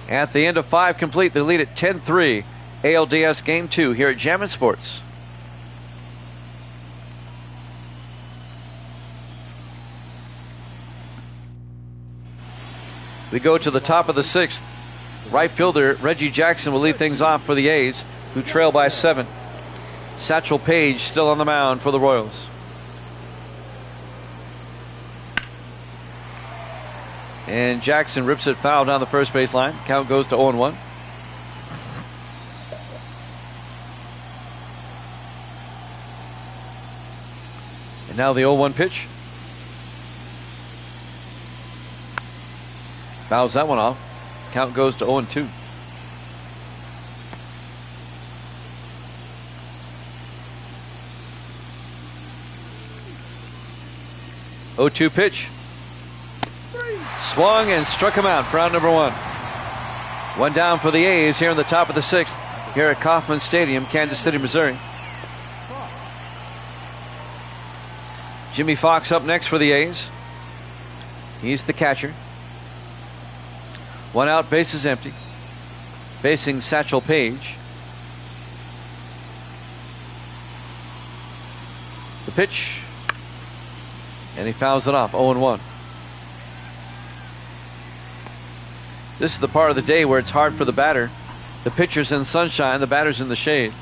at the end of 5 complete. They lead at 10-3. ALDS Game 2 here at Jammin' Sports. We go to the top of the 6th. Right fielder Reggie Jackson will lead things off for the A's, who trail by 7. Satchel Paige still on the mound for the Royals. And Jackson rips it foul down the first base line. Count goes to 0-1. And now the 0-1 pitch. Fouls that one off. Count goes to 0-2. Oh-2 pitch. Swung and struck him out for out number 1. One down for the A's here in the top of the 6th here at Kauffman Stadium, Kansas City, Missouri. Jimmy Fox up next for the A's. He's the catcher. 1 out, bases empty. Facing Satchel Paige. The pitch. And he fouls it off, 0-1. This is the part of the day where it's hard for the batter. The pitcher's in sunshine, the batter's in the shade.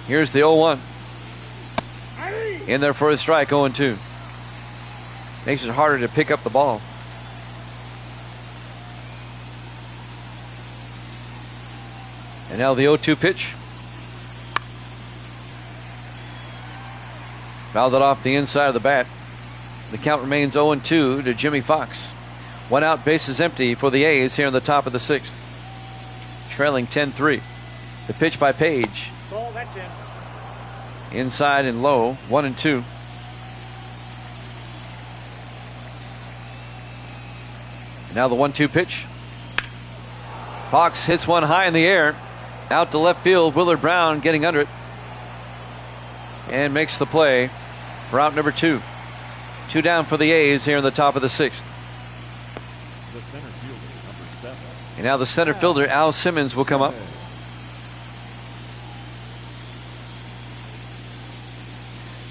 Here's the 0-1. In there for a strike, 0-2. Makes it harder to pick up the ball. And now the 0-2 pitch. Fouled it off the inside of the bat. The count remains 0-2 to Jimmy Fox. 1 out, bases empty for the A's here in the top of the 6th. Trailing 10-3. The pitch by Paige. Ball, that's in. Inside and low, 1-2. Now the 1-2 pitch. Fox hits one high in the air. Out to left field, Willard Brown getting under it. And makes the play for out number 2. 2 down for the A's here in the top of the 6th. The center fielder, number 7. And now the center fielder, Al Simmons, will come up.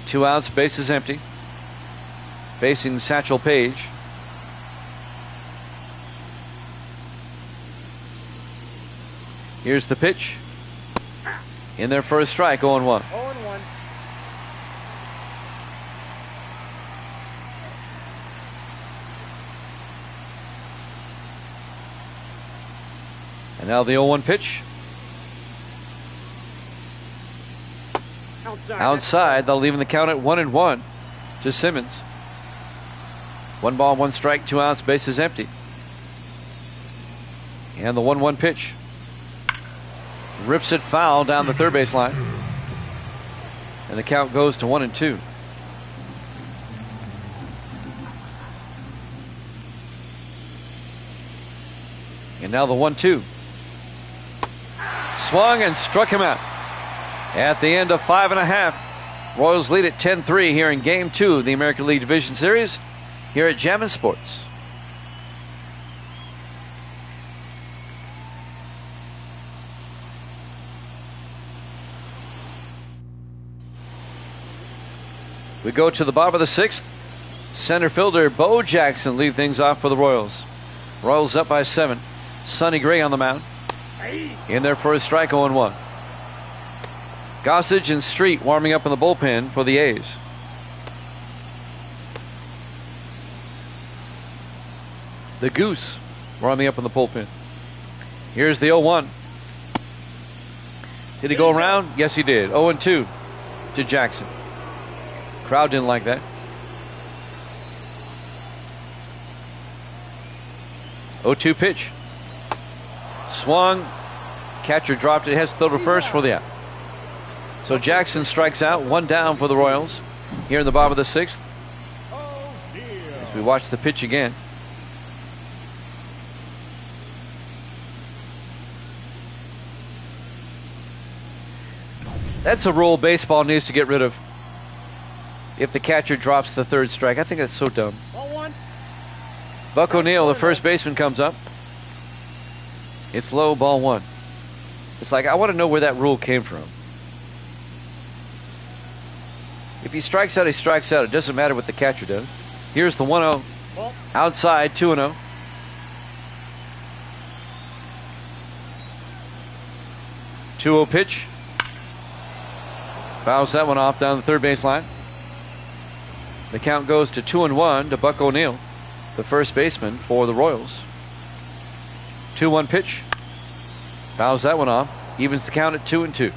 Two outs, bases empty. Facing Satchel Paige. Here's the pitch. In there for a strike, 0-1. 0-1. And now the 0-1 pitch. Outside, they'll leave the count at 1-1 to Simmons. 1 ball, 1 strike, 2 outs, bases empty. And the 1-1 pitch. Rips it foul down the third base line. And the count goes to 1-2. And now the 1-2. Swung and struck him out. At the end of 5.5, Royals lead at 10-3 here in Game 2 of the American League Division Series here at Jammin' Sports. We go to the bottom of the 6th. Center fielder Bo Jackson lead things off for the Royals. Royals up by 7. Sonny Gray on the mound. In there for a strike, 0-1. Gossage and Street warming up in the bullpen for the A's. The Goose warming up in the bullpen. Here's the 0-1. Did he go around? Yes, he did. 0-2 to Jackson. Crowd didn't like that. 0-2 pitch. Swung. Catcher dropped it. Has to throw to first for the out. So Jackson strikes out. 1 down for the Royals. here in the bottom of the 6th. Oh, dear. As we watch the pitch again. That's a rule baseball needs to get rid of. If the catcher drops the 3rd strike. I think that's so dumb. Ball 1. Buck O'Neil, the first baseman, comes up. It's low, ball 1. It's like, I want to know where that rule came from. If he strikes out, he strikes out. It doesn't matter what the catcher does. Here's the 1-0. Ball. Outside, 2-0. Two-0 pitch. Fouls that one off down the third base line. The count goes to 2-1 to Buck O'Neil, the first baseman for the Royals. 2-1 pitch. Fouls that one off. Evens the count at 2-2.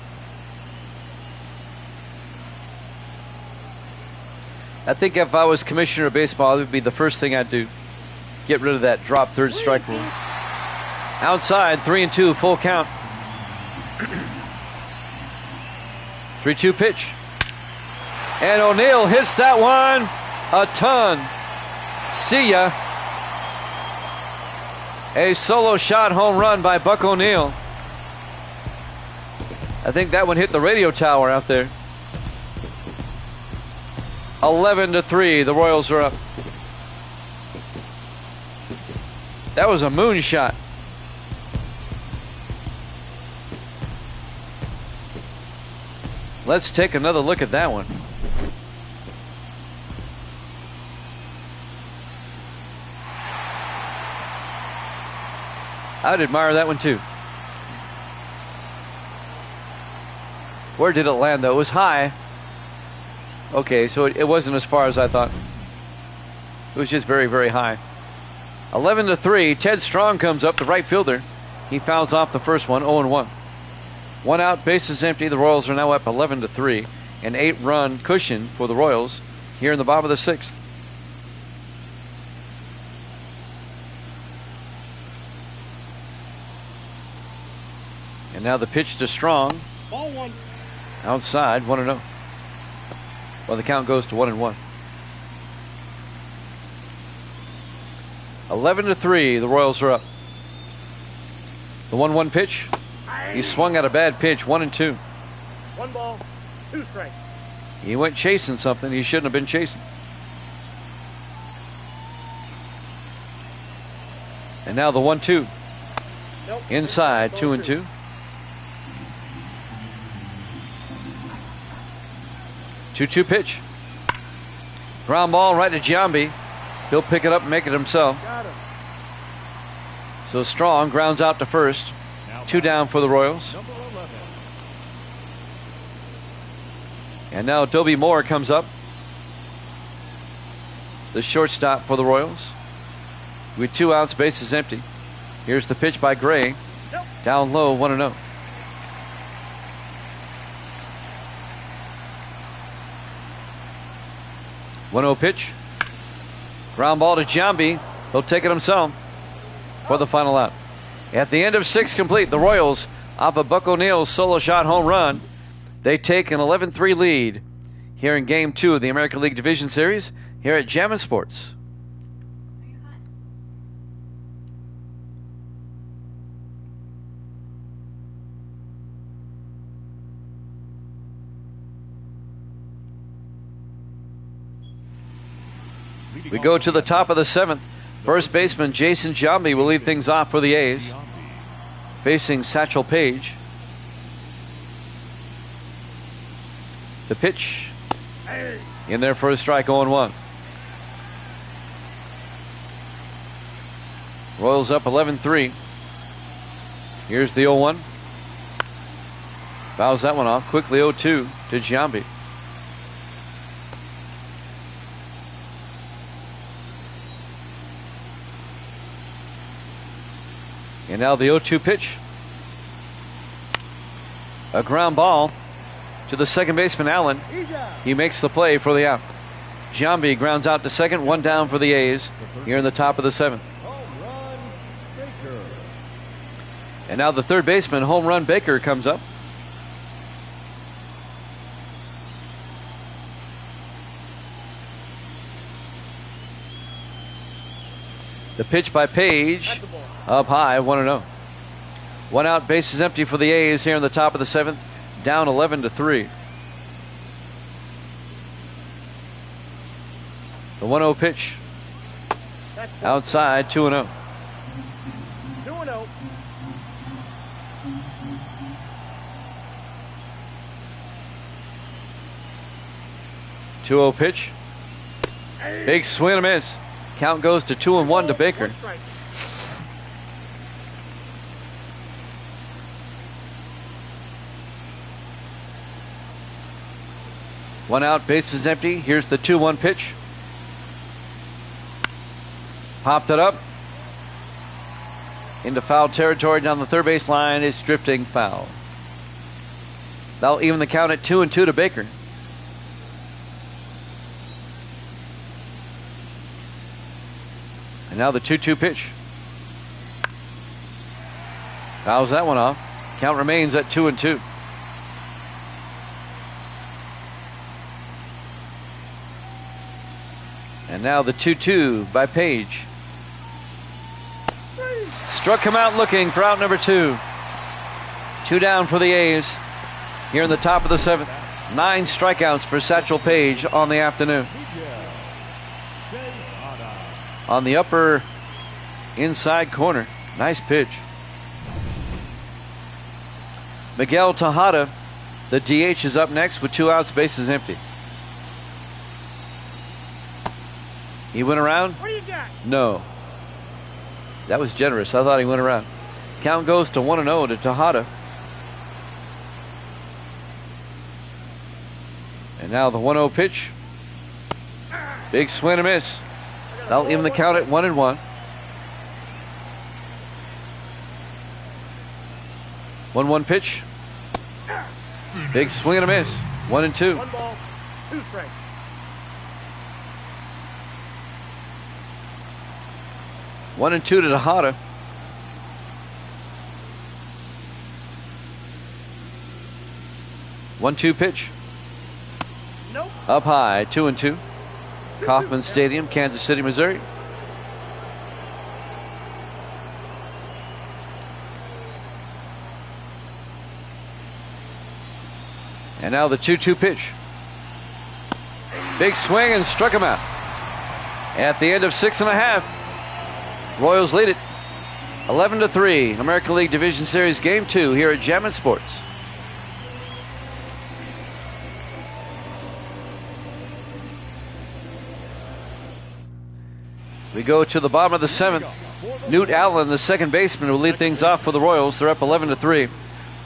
I think if I was commissioner of baseball, it would be the first thing I'd do. Get rid of that drop 3rd strike rule. Outside, 3-2, full count. 3-2 pitch. And O'Neil hits that one a ton. See ya. A solo shot home run by Buck O'Neil. I think that one hit the radio tower out there. 11-3, the Royals are up. That was a moonshot. Let's take another look at that one. I'd admire that one too. Where did it land though? It was high. Okay, so it wasn't as far as I thought. It was just very, very high. 11-3. Ted Strong comes up, the right fielder. He fouls off the first one, 0-1. 1 out, bases empty. The Royals are now up 11-3. An 8-run cushion for the Royals here in the bottom of the 6th. And now the pitch to Strong. Ball 1. Outside, 1-0. Well, the count goes to 1-1. 11-3, the Royals are up. The 1-1 pitch. He swung at a bad pitch, 1-2. 1 ball, 2 strikes. He went chasing something he shouldn't have been chasing. And now the 1-2. Nope. Inside, 2-2. 2-2 pitch. Ground ball right to Giambi. He'll pick it up and make it himself. Got him. So Strong grounds out to first. 2 down for the Royals. Number 11. And now Dobie Moore comes up, the shortstop for the Royals. With 2 outs, bases empty. Here's the pitch by Gray. Nope. Down low, 1-0. Pitch. Ground ball to Giambi. He'll take it himself for the final out. At the end of 6 complete, the Royals, off of Buck O'Neil's solo shot home run, they take an 11-3 lead here in Game 2 of the American League Division Series here at Jammin' Sports. We go to the top of the 7th. First baseman Jason Giambi will lead things off for the A's, facing Satchel Paige. The pitch in there for a strike, 0-1. Royals up 11-3. Here's the 0-1. Fouls that one off. Quickly 0-2 to Giambi. And now the 0-2 pitch. A ground ball to the second baseman, Allen. He makes the play for the out. Giambi grounds out to second, 1 down for the A's here in the top of the 7th. Home run, Baker. And now the third baseman, home run Baker, comes up. The pitch by Page. That's the ball. Up high, 1-0. One out, bases empty for the A's here in the top of the 7th. Down 11-3. The 1-0 pitch. That's ball. Outside, 2-0. 2-0. Two-0 pitch. Big swing and a miss. Count goes to 2-1 to Baker. One strike. One out, bases empty. Here's the 2-1 pitch. Popped it up. Into foul territory down the third base line. It's drifting foul. That'll even the count at 2-2 to Baker. And now the 2-2 pitch. Fouls that one off. Count remains at 2-2. And now the 2-2 by Page. Struck him out looking for out number 2. 2 down for the A's here in the top of the 7th. 9 strikeouts for Satchel Paige on the afternoon. On the upper inside corner. Nice pitch. Miguel Tejada, the DH, is up next with 2 outs, bases empty. He went around? What do you got? No. That was generous. I thought he went around. Count goes to 1-0 to Tejada. And now the 1-0 pitch. Big swing and a miss. That'll even the count at 1-1. 1-1 pitch. Big swing and a miss. 1-2. 1 ball, 2 strikes. 1-2 to Tejada. One-two pitch. Nope. Up high, 2-2. Kauffman Stadium, Kansas City, Missouri. And now the 2-2 pitch. Big swing and struck him out. At the end of 6.5, Royals lead it 11-3. American League Division Series Game 2 here at Jammin' Sports. We go to the bottom of the 7th. Newt Allen, the second baseman, will lead things off for the Royals. They're up 11-3.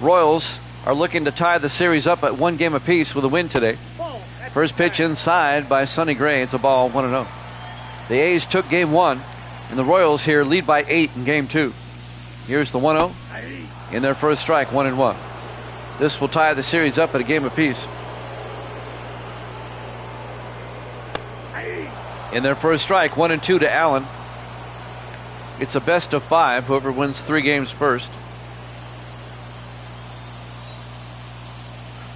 Royals are looking to tie the series up at 1 game apiece with a win today. First pitch inside by Sonny Gray. It's a ball, 1-0. The A's took game 1, and the Royals here lead by 8 in game 2. Here's the 1-0 in their first strike, 1-1. This will tie the series up at a game apiece. In their first strike, 1-2 to Allen. It's a best of 5. Whoever wins 3 games first.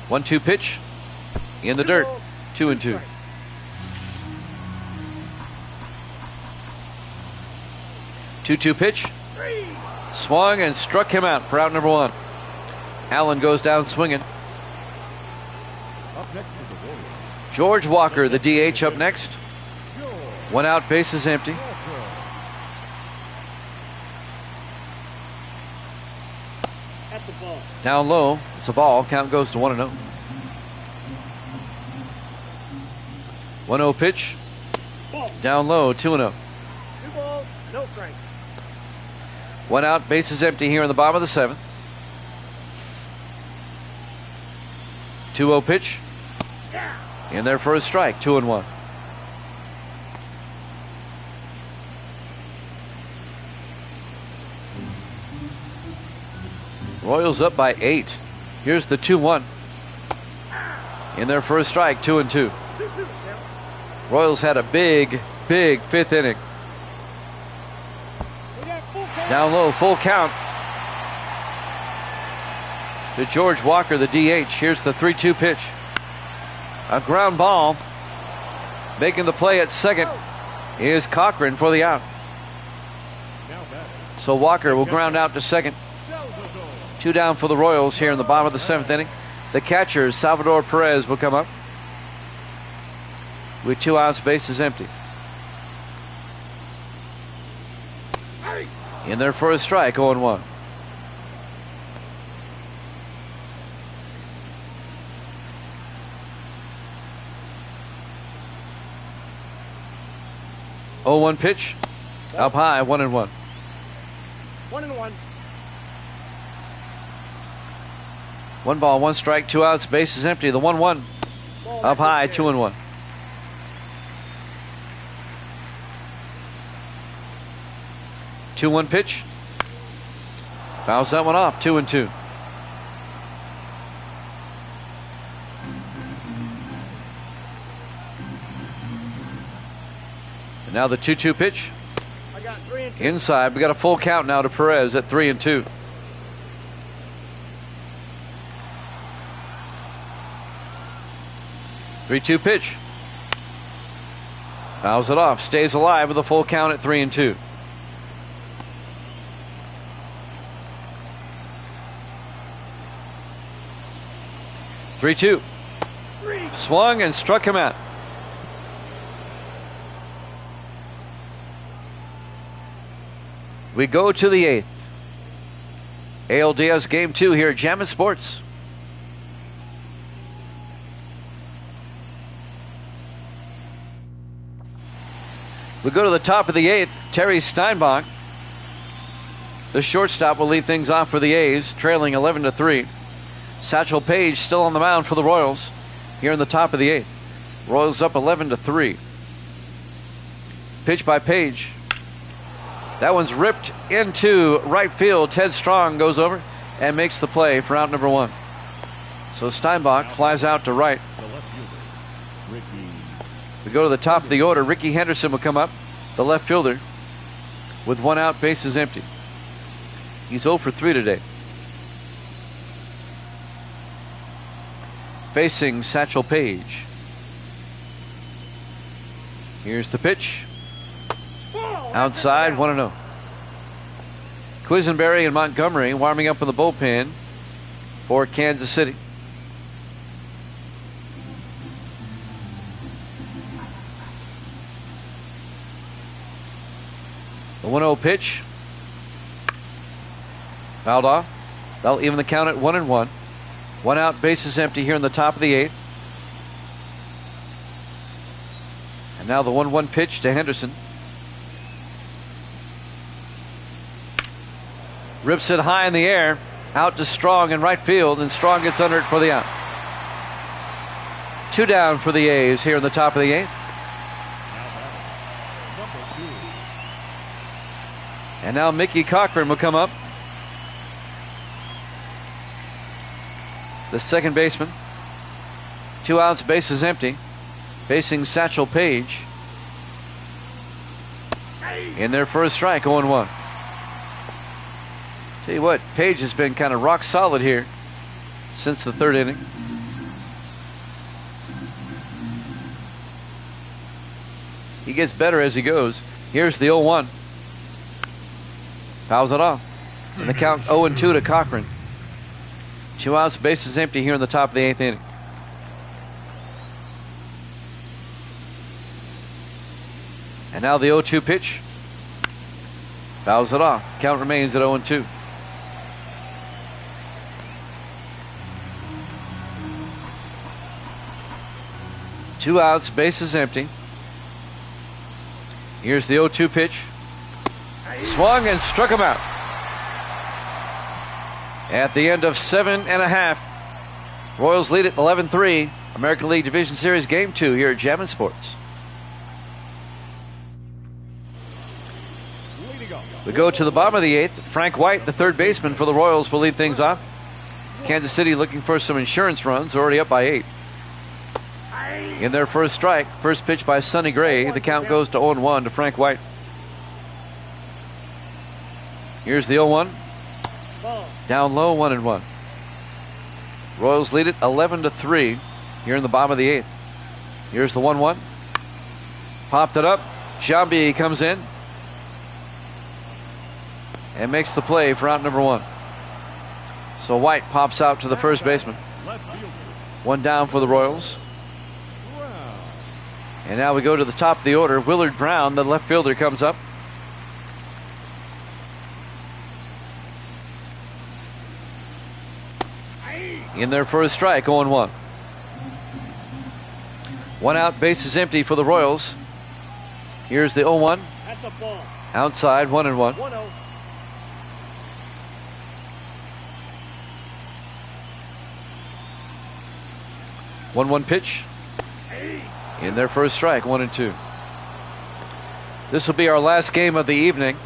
1-2 pitch in the dirt, 2-2. 2-2 pitch. Swung and struck him out for out number 1. Allen goes down swinging. George Walker, the DH, up next. 1 out, bases empty. That's the ball. Down low, it's a ball. Count goes to 1-0. 1-0 pitch. Ball. Down low, 2-0. 2 balls, no strikes. 1 out, bases empty here in the bottom of the 7th. 2-0 pitch. In their first strike, 2-1. Royals up by 8. Here's the 2-1. In their first strike, 2-2. Royals had a big 5th inning. Down low, full count to George Walker, the DH. Here's the 3-2 pitch. A ground ball. Making the play at second is Cochran for the out. Now batting. So Walker will ground out to second. Salvador. 2 down for the Royals here in the bottom of the 7th inning. The catcher, Salvador Perez, will come up with 2 outs, bases empty. In there for a strike, 0-1. Oh, 1 pitch. Up high, 1-1. 1-1. 1 ball, 1 strike, 2 outs, bases empty. The 1-1. Ball Up high, right there. 2-1. 2-1 pitch. Fouls that one off, 2-2. And now the 2-2 pitch. I got 3 and 2. Inside, we got a full count now to Perez at 3-2. Three-two pitch. Fouls it off. Stays alive with a full count at 3-2. Three-two. Swung and struck him out. We go to the 8th. ALDS Game 2 here at Jammin' Sports. We go to the top of the 8th. Terry Steinbach, the shortstop, will lead things off for the A's, trailing 11-3. Satchel Paige still on the mound for the Royals here in the top of the 8th. Royals up 11-3. Pitch by Paige. That one's ripped into right field. Ted Strong goes over and makes the play for out number 1. So Steinbach flies out to right. The left fielder, Ricky. We go to the top of the order. Ricky Henderson will come up, the left fielder, with 1 out, bases empty. He's 0 for 3 today. Facing Satchel Paige. Here's the pitch. Outside, 1-0. Quisenberry and Montgomery warming up in the bullpen for Kansas City. The 1-0 pitch. Fouled off. That'll even the count at 1-1. 1 out, bases empty here in the top of the 8th. And now the 1-1 pitch to Henderson. Rips it high in the air. Out to Strong in right field, and Strong gets under it for the out. 2 down for the A's here in the top of the 8th. And now Mickey Cochran will come up, the second baseman. 2 outs, bases empty. Facing Satchel Paige. In there for a strike, 0-1. Tell you what, Paige has been kind of rock solid here since the 3rd inning. He gets better as he goes. Here's the 0-1. Fouls it off. And the count 0-2 to Cochran. 2 outs, bases empty here in the top of the 8th inning. And now the 0-2 pitch. Fouls it off. Count remains at 0-2. Two outs, bases empty. Here's the 0-2 pitch. Swung and struck him out. At the end of 7.5, Royals lead at 11-3. American League Division Series Game 2 here at Jammin' Sports. We go to the bottom of the 8th. Frank White, the third baseman for the Royals, will lead things off. Kansas City looking for some insurance runs, already up by 8. In their first strike, first pitch by Sonny Gray. The count goes to 0-1 to Frank White. Here's the 0-1. Down low, 1-1. Royals lead it 11-3 here in the bottom of the 8th. Here's the 1-1. Popped it up. Jambi comes in. and makes the play for out number 1. So White pops out to the first baseman. Left fielder. 1 down for the Royals. Brown. And now we go to the top of the order. Willard Brown, the left fielder, comes up. In there for a strike, 0-1. 1 out, bases empty for the Royals. Here's the 0-1. That's a ball. Outside, 1-1. 1-0. One pitch. In there for a strike, 1-2. This will be our last game of the evening.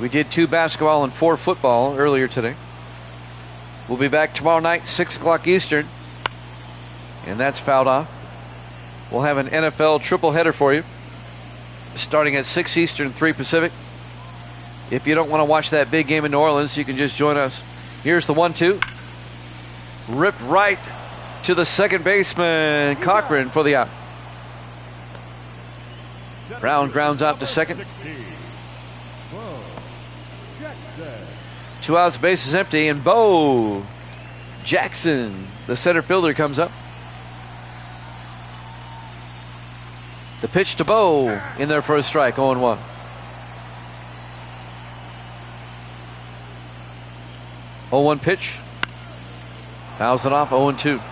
We did 2 basketball and 4 football earlier today. We'll be back tomorrow night, 6 o'clock Eastern. And that's fouled off. We'll have an NFL triple header for you, starting at 6 Eastern, 3 Pacific. If you don't want to watch that big game in New Orleans, you can just join us. Here's the 1-2. Ripped right to the second baseman, Cochran, for the out. Brown grounds out to second. 16. Bo Jackson. 2 outs, bases empty, and Bo Jackson, the center fielder, comes up. The pitch to Bo, in there for a strike, 0-1. Oh, 1 pitch. Fouls it off, 0-2.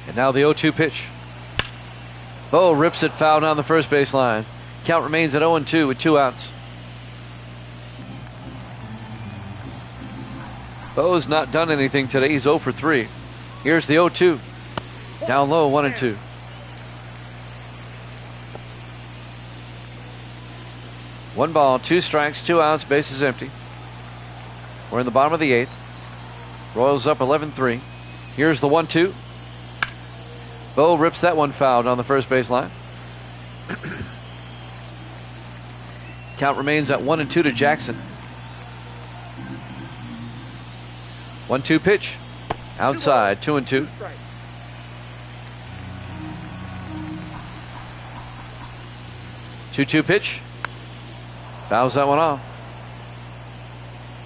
And now the 0-2 pitch. Bo rips it foul down the first baseline. Count remains at 0-2 with 2 outs. Bo's not done anything today. He's 0 for 3. Here's the 0-2. Down low, 1-2. One ball, 2 strikes, 2 outs, bases empty. We're in the bottom of the 8th. Royals up 11-3. Here's the 1-2. Bo rips that one foul down the first baseline. Count remains at 1-2 to Jackson. 1-2 pitch. Outside, 2-2. Strike. 2-2 pitch. Fouls that one off.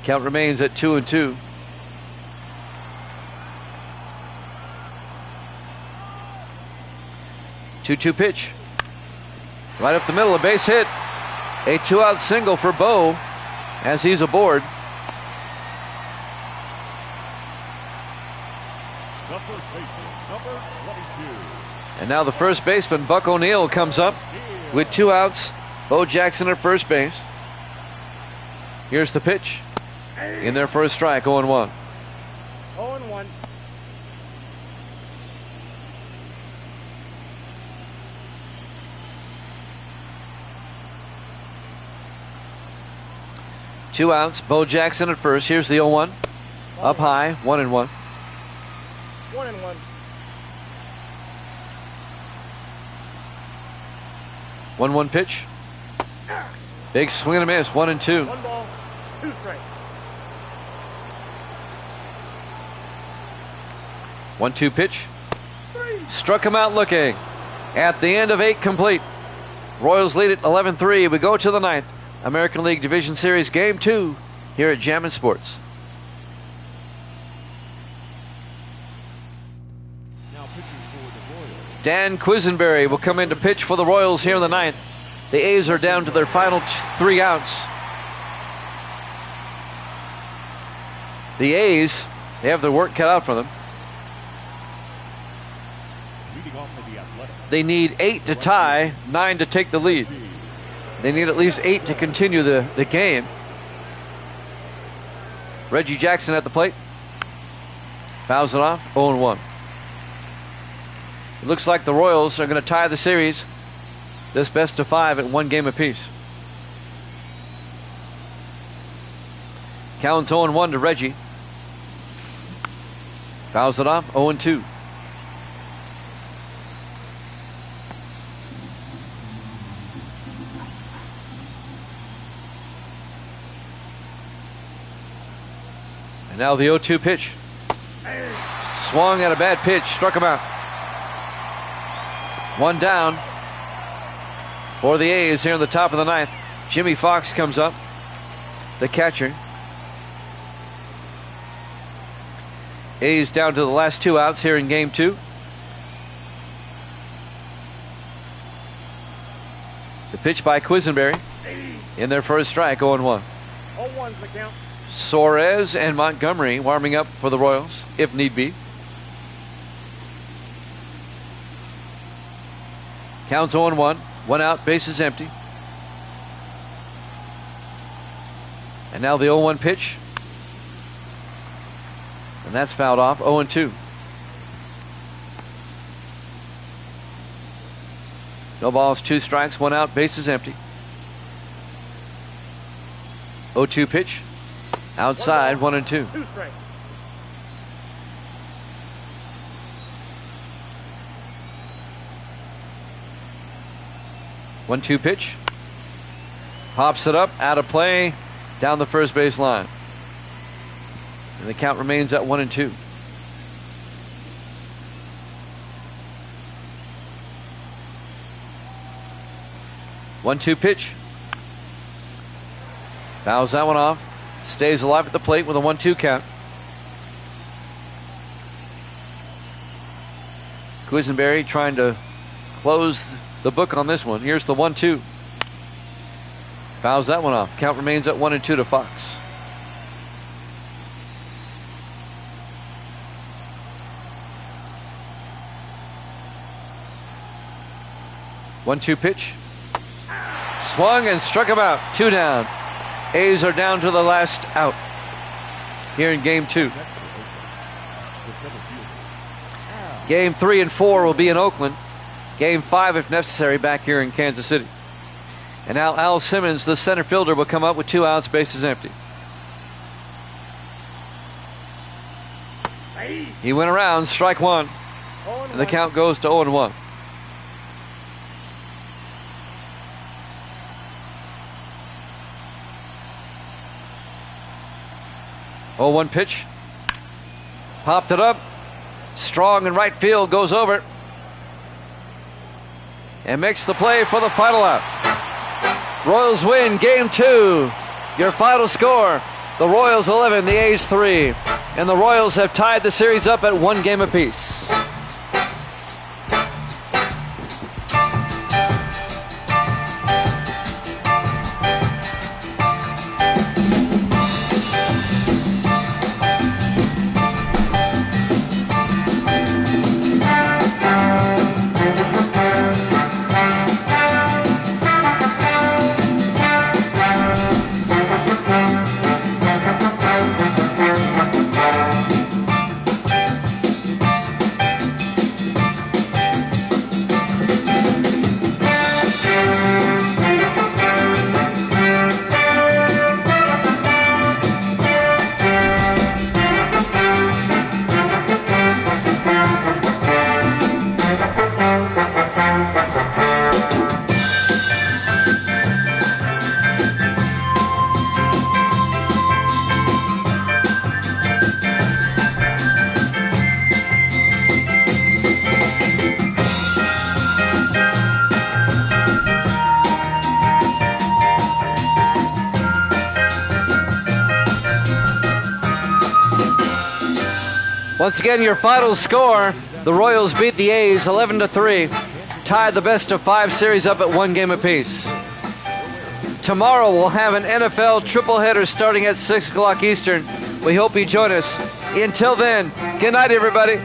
Count remains at 2-2. Two-two pitch. Right up the middle, a base hit. A 2-out single for Bo as he's aboard. The first baseman, number 22. And now the first baseman, Buck O'Neill, comes up with 2 outs. Bo Jackson at first base. Here's the pitch. In there for a strike, 0-1. 0-1. Two outs, Bo Jackson at first. Here's the 0-1. Up high, 1-1. 1-1. 1-1 pitch. Big swing and a miss, 1-2. 1 ball, 2 strikes. 1-2 pitch. Struck him out looking. At the end of 8 complete. Royals lead it 11-3. We go to the 9th. American League Division Series Game 2 here at Jammin' Sports. Now pitching for the Royals. Dan Quisenberry will come in to pitch for the Royals here in the 9th. The A's are down to their final 3 outs. The A's, they have their work cut out for them. Leading off for the Athletics. They need 8 to tie, 9 to take the lead. They need at least 8 to continue the game. Reggie Jackson at the plate. Fouls it off, 0-1. It looks like the Royals are going to tie the series. This best of 5 at 1 game apiece. Counts 0-1 to Reggie. Fouls it off, 0-2. And now the 0-2 pitch. Swung at a bad pitch, struck him out. One down for the A's here in the top of the ninth. Jimmy Fox comes up, the catcher. A's down to the last 2 outs here in game 2. The pitch by Quisenberry in their first strike, 0-1. 0-1's the count. Suarez and Montgomery warming up for the Royals, if need be. Counts 0-1. 1 out, bases empty. And now the 0-1 pitch. And that's fouled off, 0-2. No balls, 2 strikes, 1 out, bases empty. 0-2 pitch. Outside, 1-2. 2 strikes. One-two pitch. Pops it up, out of play, down the first base line. And the count remains at 1-2. One-two pitch. Fouls that one off. Stays alive at the plate with a 1-2 count. Quisenberry trying to close the book on this one. Here's the 1-2. Fouls that one off. Count remains at 1-2 to Fox. One-two pitch. Swung and struck him out. 2 down. A's are down to the last out here in game 2. Game 3 and 4 will be in Oakland. Game 5, if necessary, back here in Kansas City. And now Al Simmons, the center fielder, will come up with 2 outs, bases empty. He went around, strike 1. And the count goes to 0-1. Oh, 1 pitch. Popped it up. Strong in right field, goes over. And makes the play for the final out. Royals win game 2. Your final score, the Royals 11, the A's 3. And the Royals have tied the series up at 1 game apiece. Once again, your final score, the Royals beat the A's 11-3, tied the best of 5 series up at 1 game apiece. Tomorrow we'll have an NFL tripleheader starting at 6 o'clock Eastern. We hope you join us. Until then, good night, everybody.